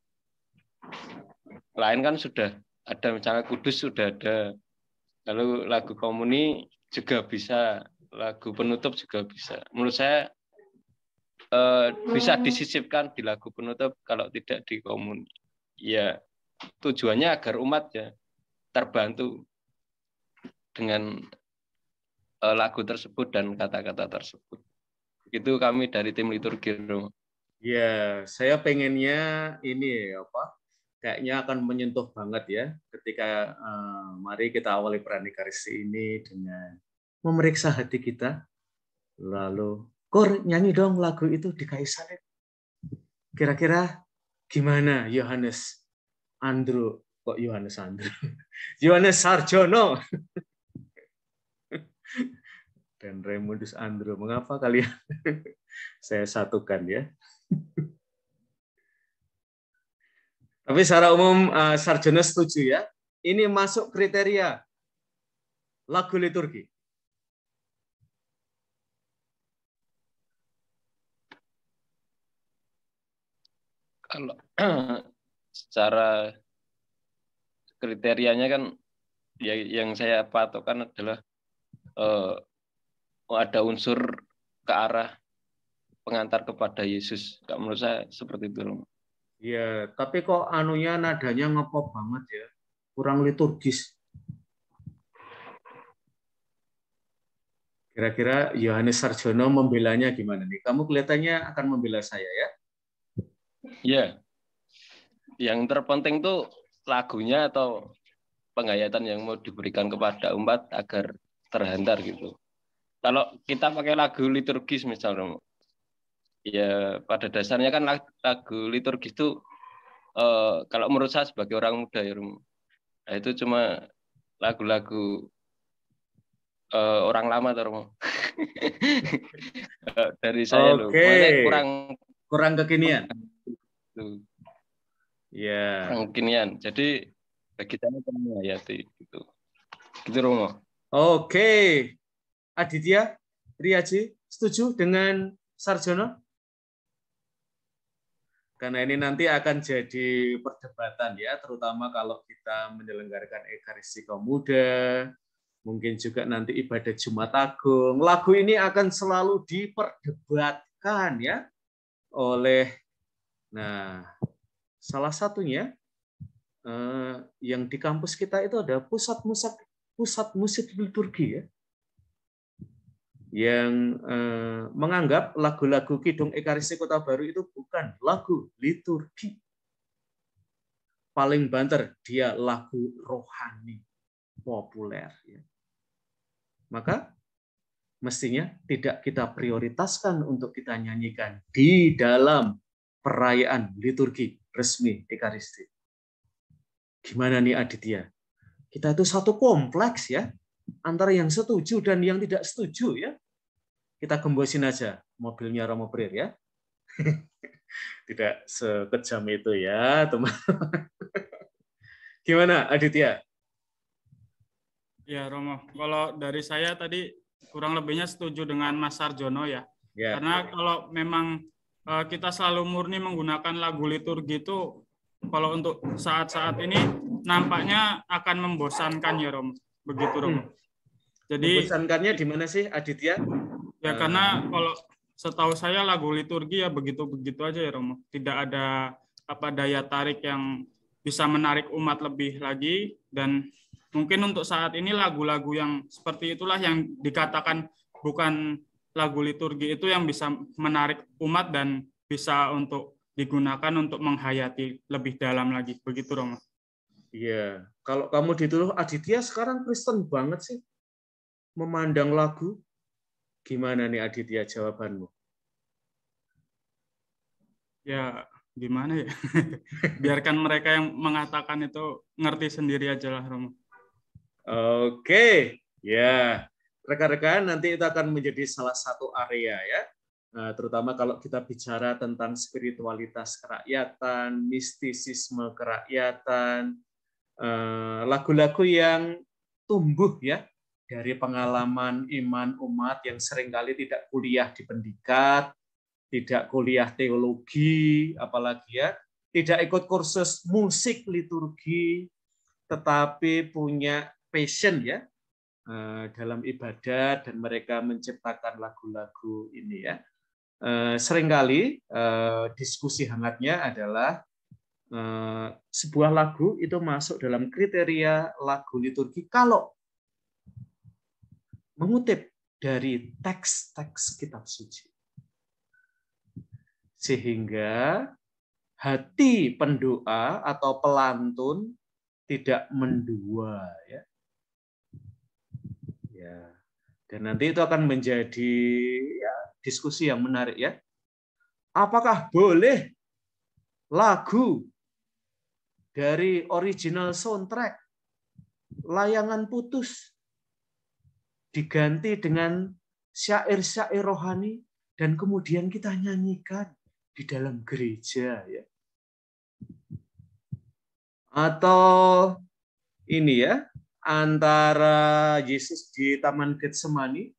lain kan sudah ada, misalnya Kudus sudah ada, lalu lagu komuni juga bisa, lagu penutup juga bisa. Menurut saya bisa disisipkan di lagu penutup kalau tidak di komuni. Ya tujuannya agar umat ya terbantu dengan lagu tersebut dan kata-kata tersebut. Itu kami dari tim liturgi. Ya, saya pengennya ini apa? Kayaknya akan menyentuh banget ya ketika mari kita awali perayaan Ekaristi ini dengan memeriksa hati kita, lalu Kor nyanyi dong lagu itu di kayu salib. Kira-kira gimana Yohanes Andrew, kok Yohanes Andrew? Yohanes Sarjono dan Raymondus Andrew, mengapa kalian saya satukan ya? Tapi secara umum Sarjono setuju ya. Ini masuk kriteria lagu liturgi. Kalau secara kriterianya kan ya yang saya patokan adalah ada unsur ke arah pengantar kepada Yesus. Menurut saya seperti itu. Ya, tapi kok anunya nadanya ngepop banget ya, kurang liturgis. Kira-kira Yohanes Sarjono membelanya gimana nih? Kamu kelihatannya akan membela saya ya? Ya, yang terpenting tuh lagunya atau penghayatan yang mau diberikan kepada umat agar terhantar gitu. Kalau kita pakai lagu liturgis misalnya, ya pada dasarnya kan lagu liturgis itu kalau menurut saya sebagai orang muda ya, nah itu cuma lagu-lagu orang lama tuh dari saya loh, kurang kekinian. Ya. Kurang kekinian. Jadi bagi saya menghayati gitu. Gitu Romo. Oke. Aditya, Riaji, setuju dengan Sarjono? Karena ini nanti akan jadi perdebatan ya, terutama kalau kita menyelenggarakan Ekaristi kaum muda, mungkin juga nanti ibadah Jumat Agung. Lagu ini akan selalu diperdebatkan ya oleh, nah salah satunya yang di kampus kita itu ada pusat musik liturgi ya, yang menganggap lagu-lagu Kidung Ekaristi Kota Baru itu bukan lagu liturgi. Paling banter dia lagu rohani populer. Ya. Maka mestinya tidak kita prioritaskan untuk kita nyanyikan di dalam perayaan liturgi resmi Ekaristi. Gimana nih Aditya? Kita itu satu kompleks ya, antara yang setuju dan yang tidak setuju ya. Kita gembosin aja mobilnya Romo Prir ya. Tidak sekejam itu ya, teman-teman. Gimana Aditya? Ya Romo, kalau dari saya tadi kurang lebihnya setuju dengan Mas Sarjono ya. Karena kalau memang kita selalu murni menggunakan lagu liturgi itu, kalau untuk saat-saat ini nampaknya akan membosankan ya Romo. Begitu Romo. Jadi membosankannya di mana sih Aditya? Ya karena kalau setahu saya lagu liturgi ya begitu-begitu aja ya Romo. Tidak ada daya tarik yang bisa menarik umat lebih lagi, dan mungkin untuk saat ini lagu-lagu yang seperti itulah yang dikatakan bukan lagu liturgi itu yang bisa menarik umat dan bisa untuk digunakan untuk menghayati lebih dalam lagi. Begitu Romo. Iya, kalau kamu dituduh Aditya sekarang Kristen banget sih. Memandang lagu. Gimana nih Aditya jawabanmu? Ya, gimana ya? Biarkan mereka yang mengatakan itu ngerti sendiri aja lah, Romo. Oke, ya. Rekan-rekan, nanti itu akan menjadi salah satu area ya. Nah, terutama kalau kita bicara tentang spiritualitas kerakyatan, mistisisme kerakyatan, lagu-lagu yang tumbuh ya dari pengalaman iman umat yang seringkali tidak kuliah di pendidikan, tidak kuliah teologi, apalagi ya, tidak ikut kursus musik liturgi, tetapi punya passion ya dalam ibadah dan mereka menciptakan lagu-lagu ini ya. Seringkali diskusi hangatnya adalah sebuah lagu itu masuk dalam kriteria lagu liturgi kalau mengutip dari teks-teks kitab suci. Sehingga hati pendoa atau pelantun tidak mendua ya. Ya. Dan nanti itu akan menjadi ya, diskusi yang menarik ya. Apakah boleh lagu dari original soundtrack Layangan Putus diganti dengan syair-syair rohani dan kemudian kita nyanyikan di dalam gereja ya. Atau ini ya, antara Yesus di Taman Getsemani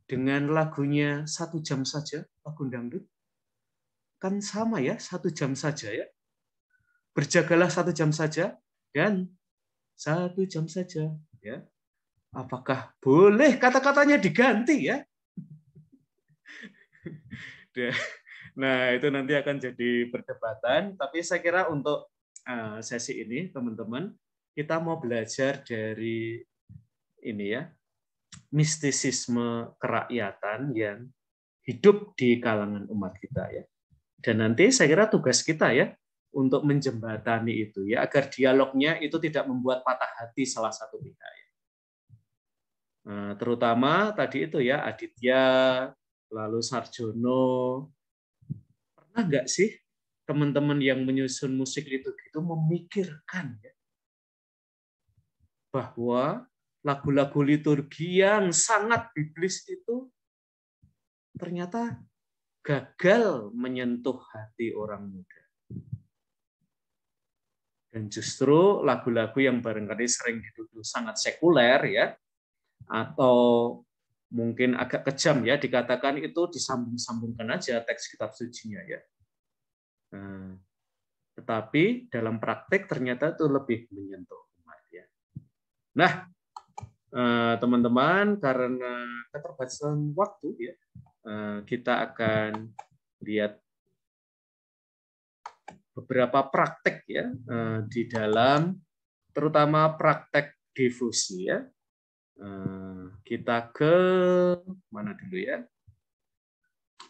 dengan lagunya 1 jam saja, lagu dangdut. Kan sama ya, 1 jam saja ya. Berjagalah 1 jam saja dan 1 jam saja ya. Apakah boleh kata-katanya diganti ya? Nah, itu nanti akan jadi perdebatan. Tapi saya kira untuk sesi ini, teman-teman, kita mau belajar dari ini ya, mistisisme kerakyatan yang hidup di kalangan umat kita ya. Dan nanti saya kira tugas kita ya untuk menjembatani itu ya, agar dialognya itu tidak membuat patah hati salah satu pihak ya. Terutama tadi itu ya Aditya, lalu Sarjono, pernah nggak sih teman-teman yang menyusun musik liturgi itu memikirkan ya, bahwa lagu-lagu liturgi yang sangat biblis itu ternyata gagal menyentuh hati orang muda. Dan justru lagu-lagu yang barangkali sering dituduh sangat sekuler ya, atau mungkin agak kejam ya, dikatakan itu disambung-sambungkan aja teks kitab sucinya ya. Tetapi dalam praktek ternyata itu lebih menyentuh umat ya. Nah, teman-teman, karena keterbatasan waktu ya, kita akan lihat beberapa praktek ya di dalam terutama praktek devosi ya. Kita ke mana dulu ya?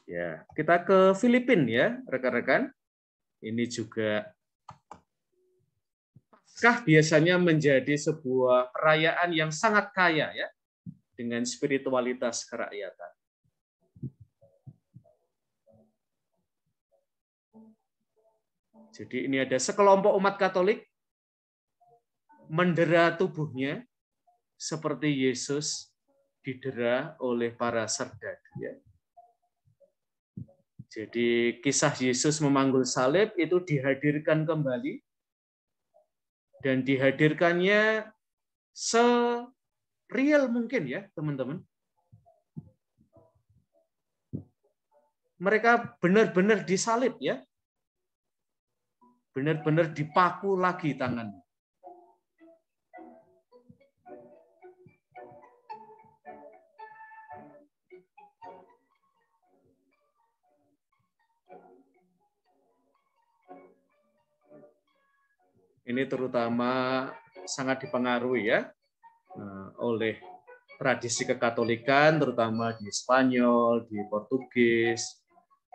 Ya, kita ke Filipina ya, rekan-rekan. Ini juga Paskah biasanya menjadi sebuah perayaan yang sangat kaya ya dengan spiritualitas kerakyatan. Jadi ini ada sekelompok umat Katolik mendera tubuhnya seperti Yesus didera oleh para serdadu ya. Jadi kisah Yesus memanggul salib itu dihadirkan kembali dan dihadirkannya se-real mungkin ya, teman-teman. Mereka benar-benar disalib ya. Benar-benar dipaku lagi tangannya. Ini terutama sangat dipengaruhi ya oleh tradisi kekatolikan, terutama di Spanyol, di Portugis,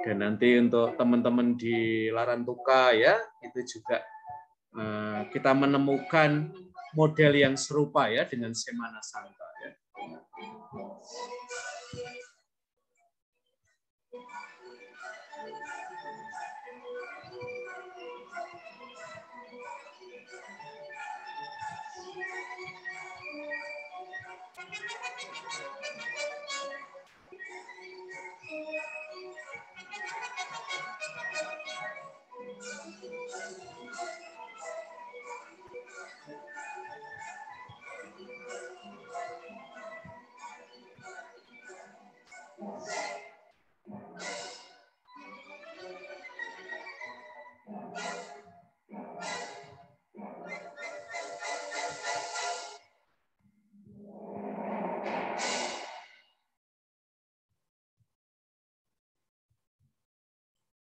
dan nanti untuk teman-teman di Larantuka ya, itu juga kita menemukan model yang serupa ya dengan Semana Santa ya.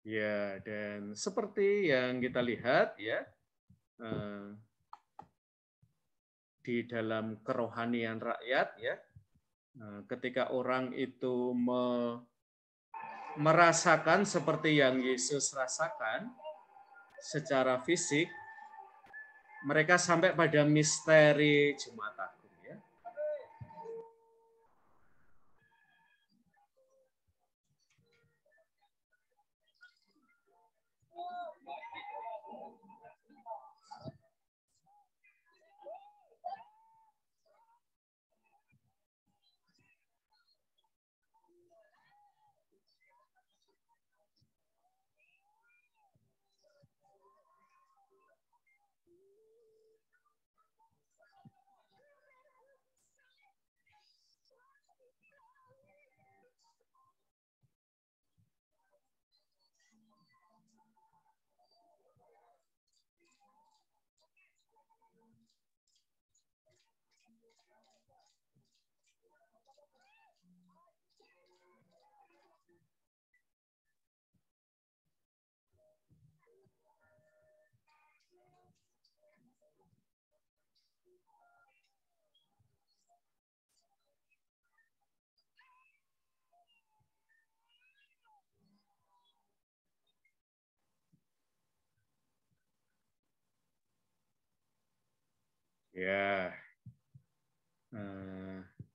Ya, dan seperti yang kita lihat ya, di dalam kerohanian rakyat ya, ketika orang itu merasakan seperti yang Yesus rasakan secara fisik, mereka sampai pada misteri Jumat Agung ya. Ya,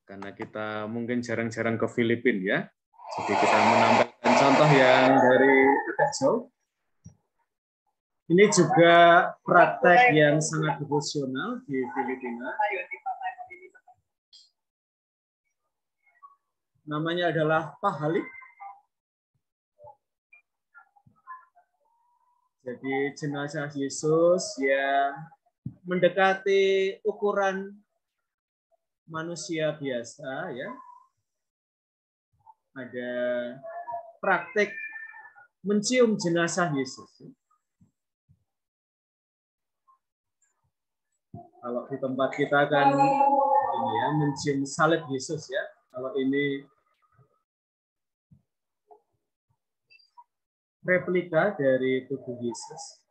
karena kita mungkin jarang-jarang ke Filipina ya, jadi kita menampilkan contoh yang dari agak jauh. Ini juga praktek yang sangat devosional di Filipina. Namanya adalah Pahalik. Jadi jenazah Yesus yang mendekati ukuran manusia biasa, ya. Ada praktik mencium jenazah Yesus. Kalau di tempat kita kan ini ya, mencium salib Yesus, ya. Kalau ini replika dari tubuh Yesus.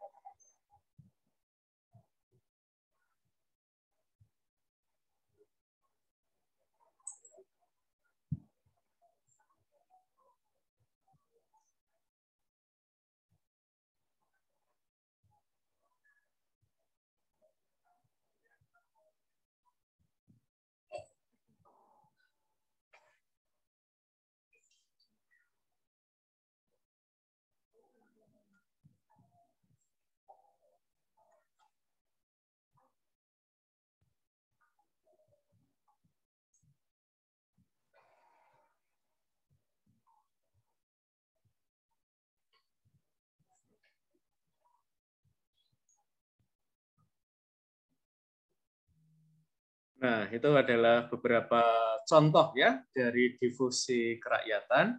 Nah, itu adalah beberapa contoh ya dari difusi kerakyatan.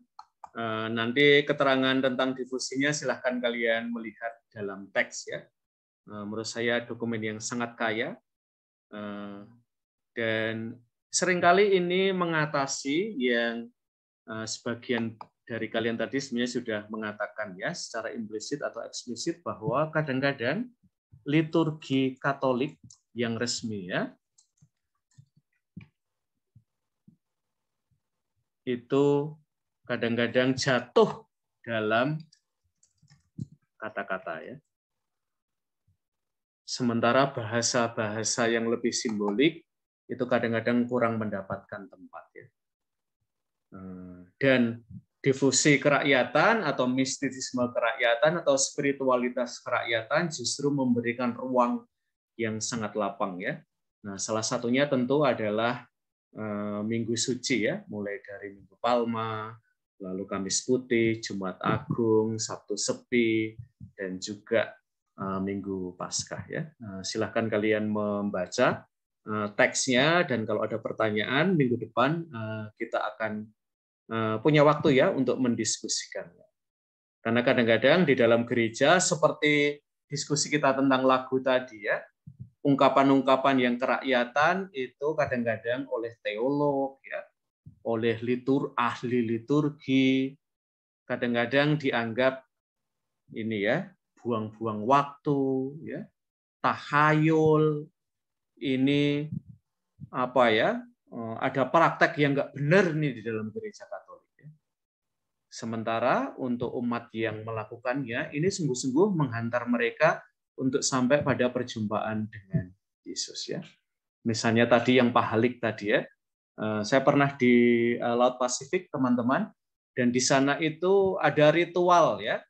Nanti keterangan tentang difusinya silahkan kalian melihat dalam teks ya. Menurut saya dokumen yang sangat kaya dan seringkali ini mengatasi yang sebagian dari kalian tadi sebenarnya sudah mengatakan ya secara implisit atau eksplisit bahwa kadang-kadang liturgi Katolik yang resmi ya itu kadang-kadang jatuh dalam kata-kata ya. Sementara bahasa-bahasa yang lebih simbolik itu kadang-kadang kurang mendapatkan tempat ya. Dan difusi kerakyatan atau mistisisme kerakyatan atau spiritualitas kerakyatan justru memberikan ruang yang sangat lapang ya. Nah, salah satunya tentu adalah Minggu Suci ya, mulai dari Minggu Palma, lalu Kamis Putih, Jumat Agung, Sabtu Sepi, dan juga Minggu Paskah ya. Silahkan kalian membaca teksnya dan kalau ada pertanyaan minggu depan kita akan punya waktu ya untuk mendiskusikannya. Karena kadang-kadang di dalam gereja seperti diskusi kita tentang lagu tadi ya, ungkapan-ungkapan yang kerakyatan itu kadang-kadang oleh teolog ya, oleh ahli liturgi kadang-kadang dianggap ini ya, buang-buang waktu ya, tahayul, ini apa ya, ada praktek yang nggak benar nih di dalam gereja Katolik ya. Sementara untuk umat yang melakukannya ini sungguh-sungguh menghantar mereka untuk sampai pada perjumpaan dengan Yesus ya. Misalnya tadi yang pahalik tadi ya, saya pernah di Laut Pasifik teman-teman, dan di sana itu ada ritual ya,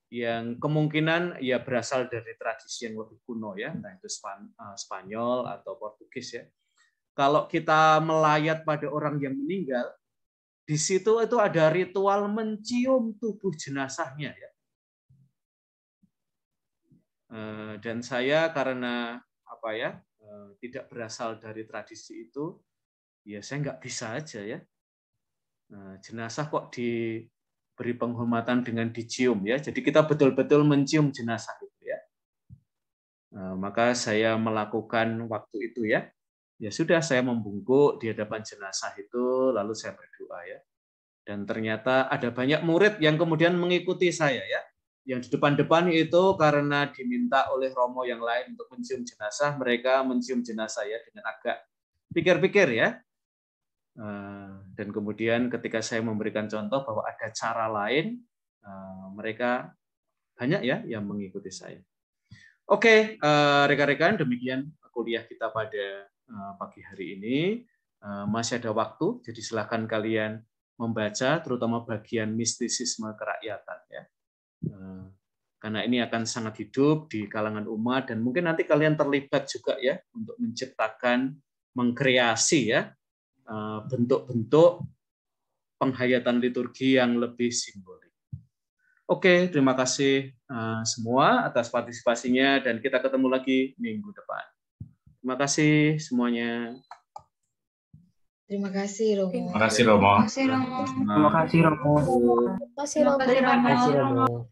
yang kemungkinan ya berasal dari tradisi yang lebih kuno ya, entah itu Spanyol atau Portugis ya. Kalau kita melayat pada orang yang meninggal, di situ itu ada ritual mencium tubuh jenazahnya ya. Dan saya karena apa ya tidak berasal dari tradisi itu, ya saya nggak bisa aja ya. Jenazah kok diberi penghormatan dengan dicium ya. Jadi kita betul-betul mencium jenazah itu ya. Maka saya melakukan waktu itu ya. Ya sudah, saya membungkuk di hadapan jenazah itu, lalu saya berdoa ya. Dan ternyata ada banyak murid yang kemudian mengikuti saya ya. Yang di depan-depan itu karena diminta oleh romo yang lain untuk mencium jenazah, mereka mencium jenazah ya dengan agak pikir-pikir ya. Dan kemudian ketika saya memberikan contoh bahwa ada cara lain, mereka banyak ya yang mengikuti saya. Oke, rekan-rekan, demikian kuliah kita pada pagi hari ini. Masih ada waktu, jadi silakan kalian membaca, terutama bagian mistisisme kerakyatan ya. Karena ini akan sangat hidup di kalangan umat dan mungkin nanti kalian terlibat juga ya untuk menciptakan, mengkreasi ya bentuk-bentuk penghayatan liturgi yang lebih simbolik. Oke, terima kasih semua atas partisipasinya dan kita ketemu lagi minggu depan. Terima kasih semuanya. Terima kasih Romo. Terima kasih Romo. Terima kasih Romo. Terima kasih Romo. Terima kasih, Romo.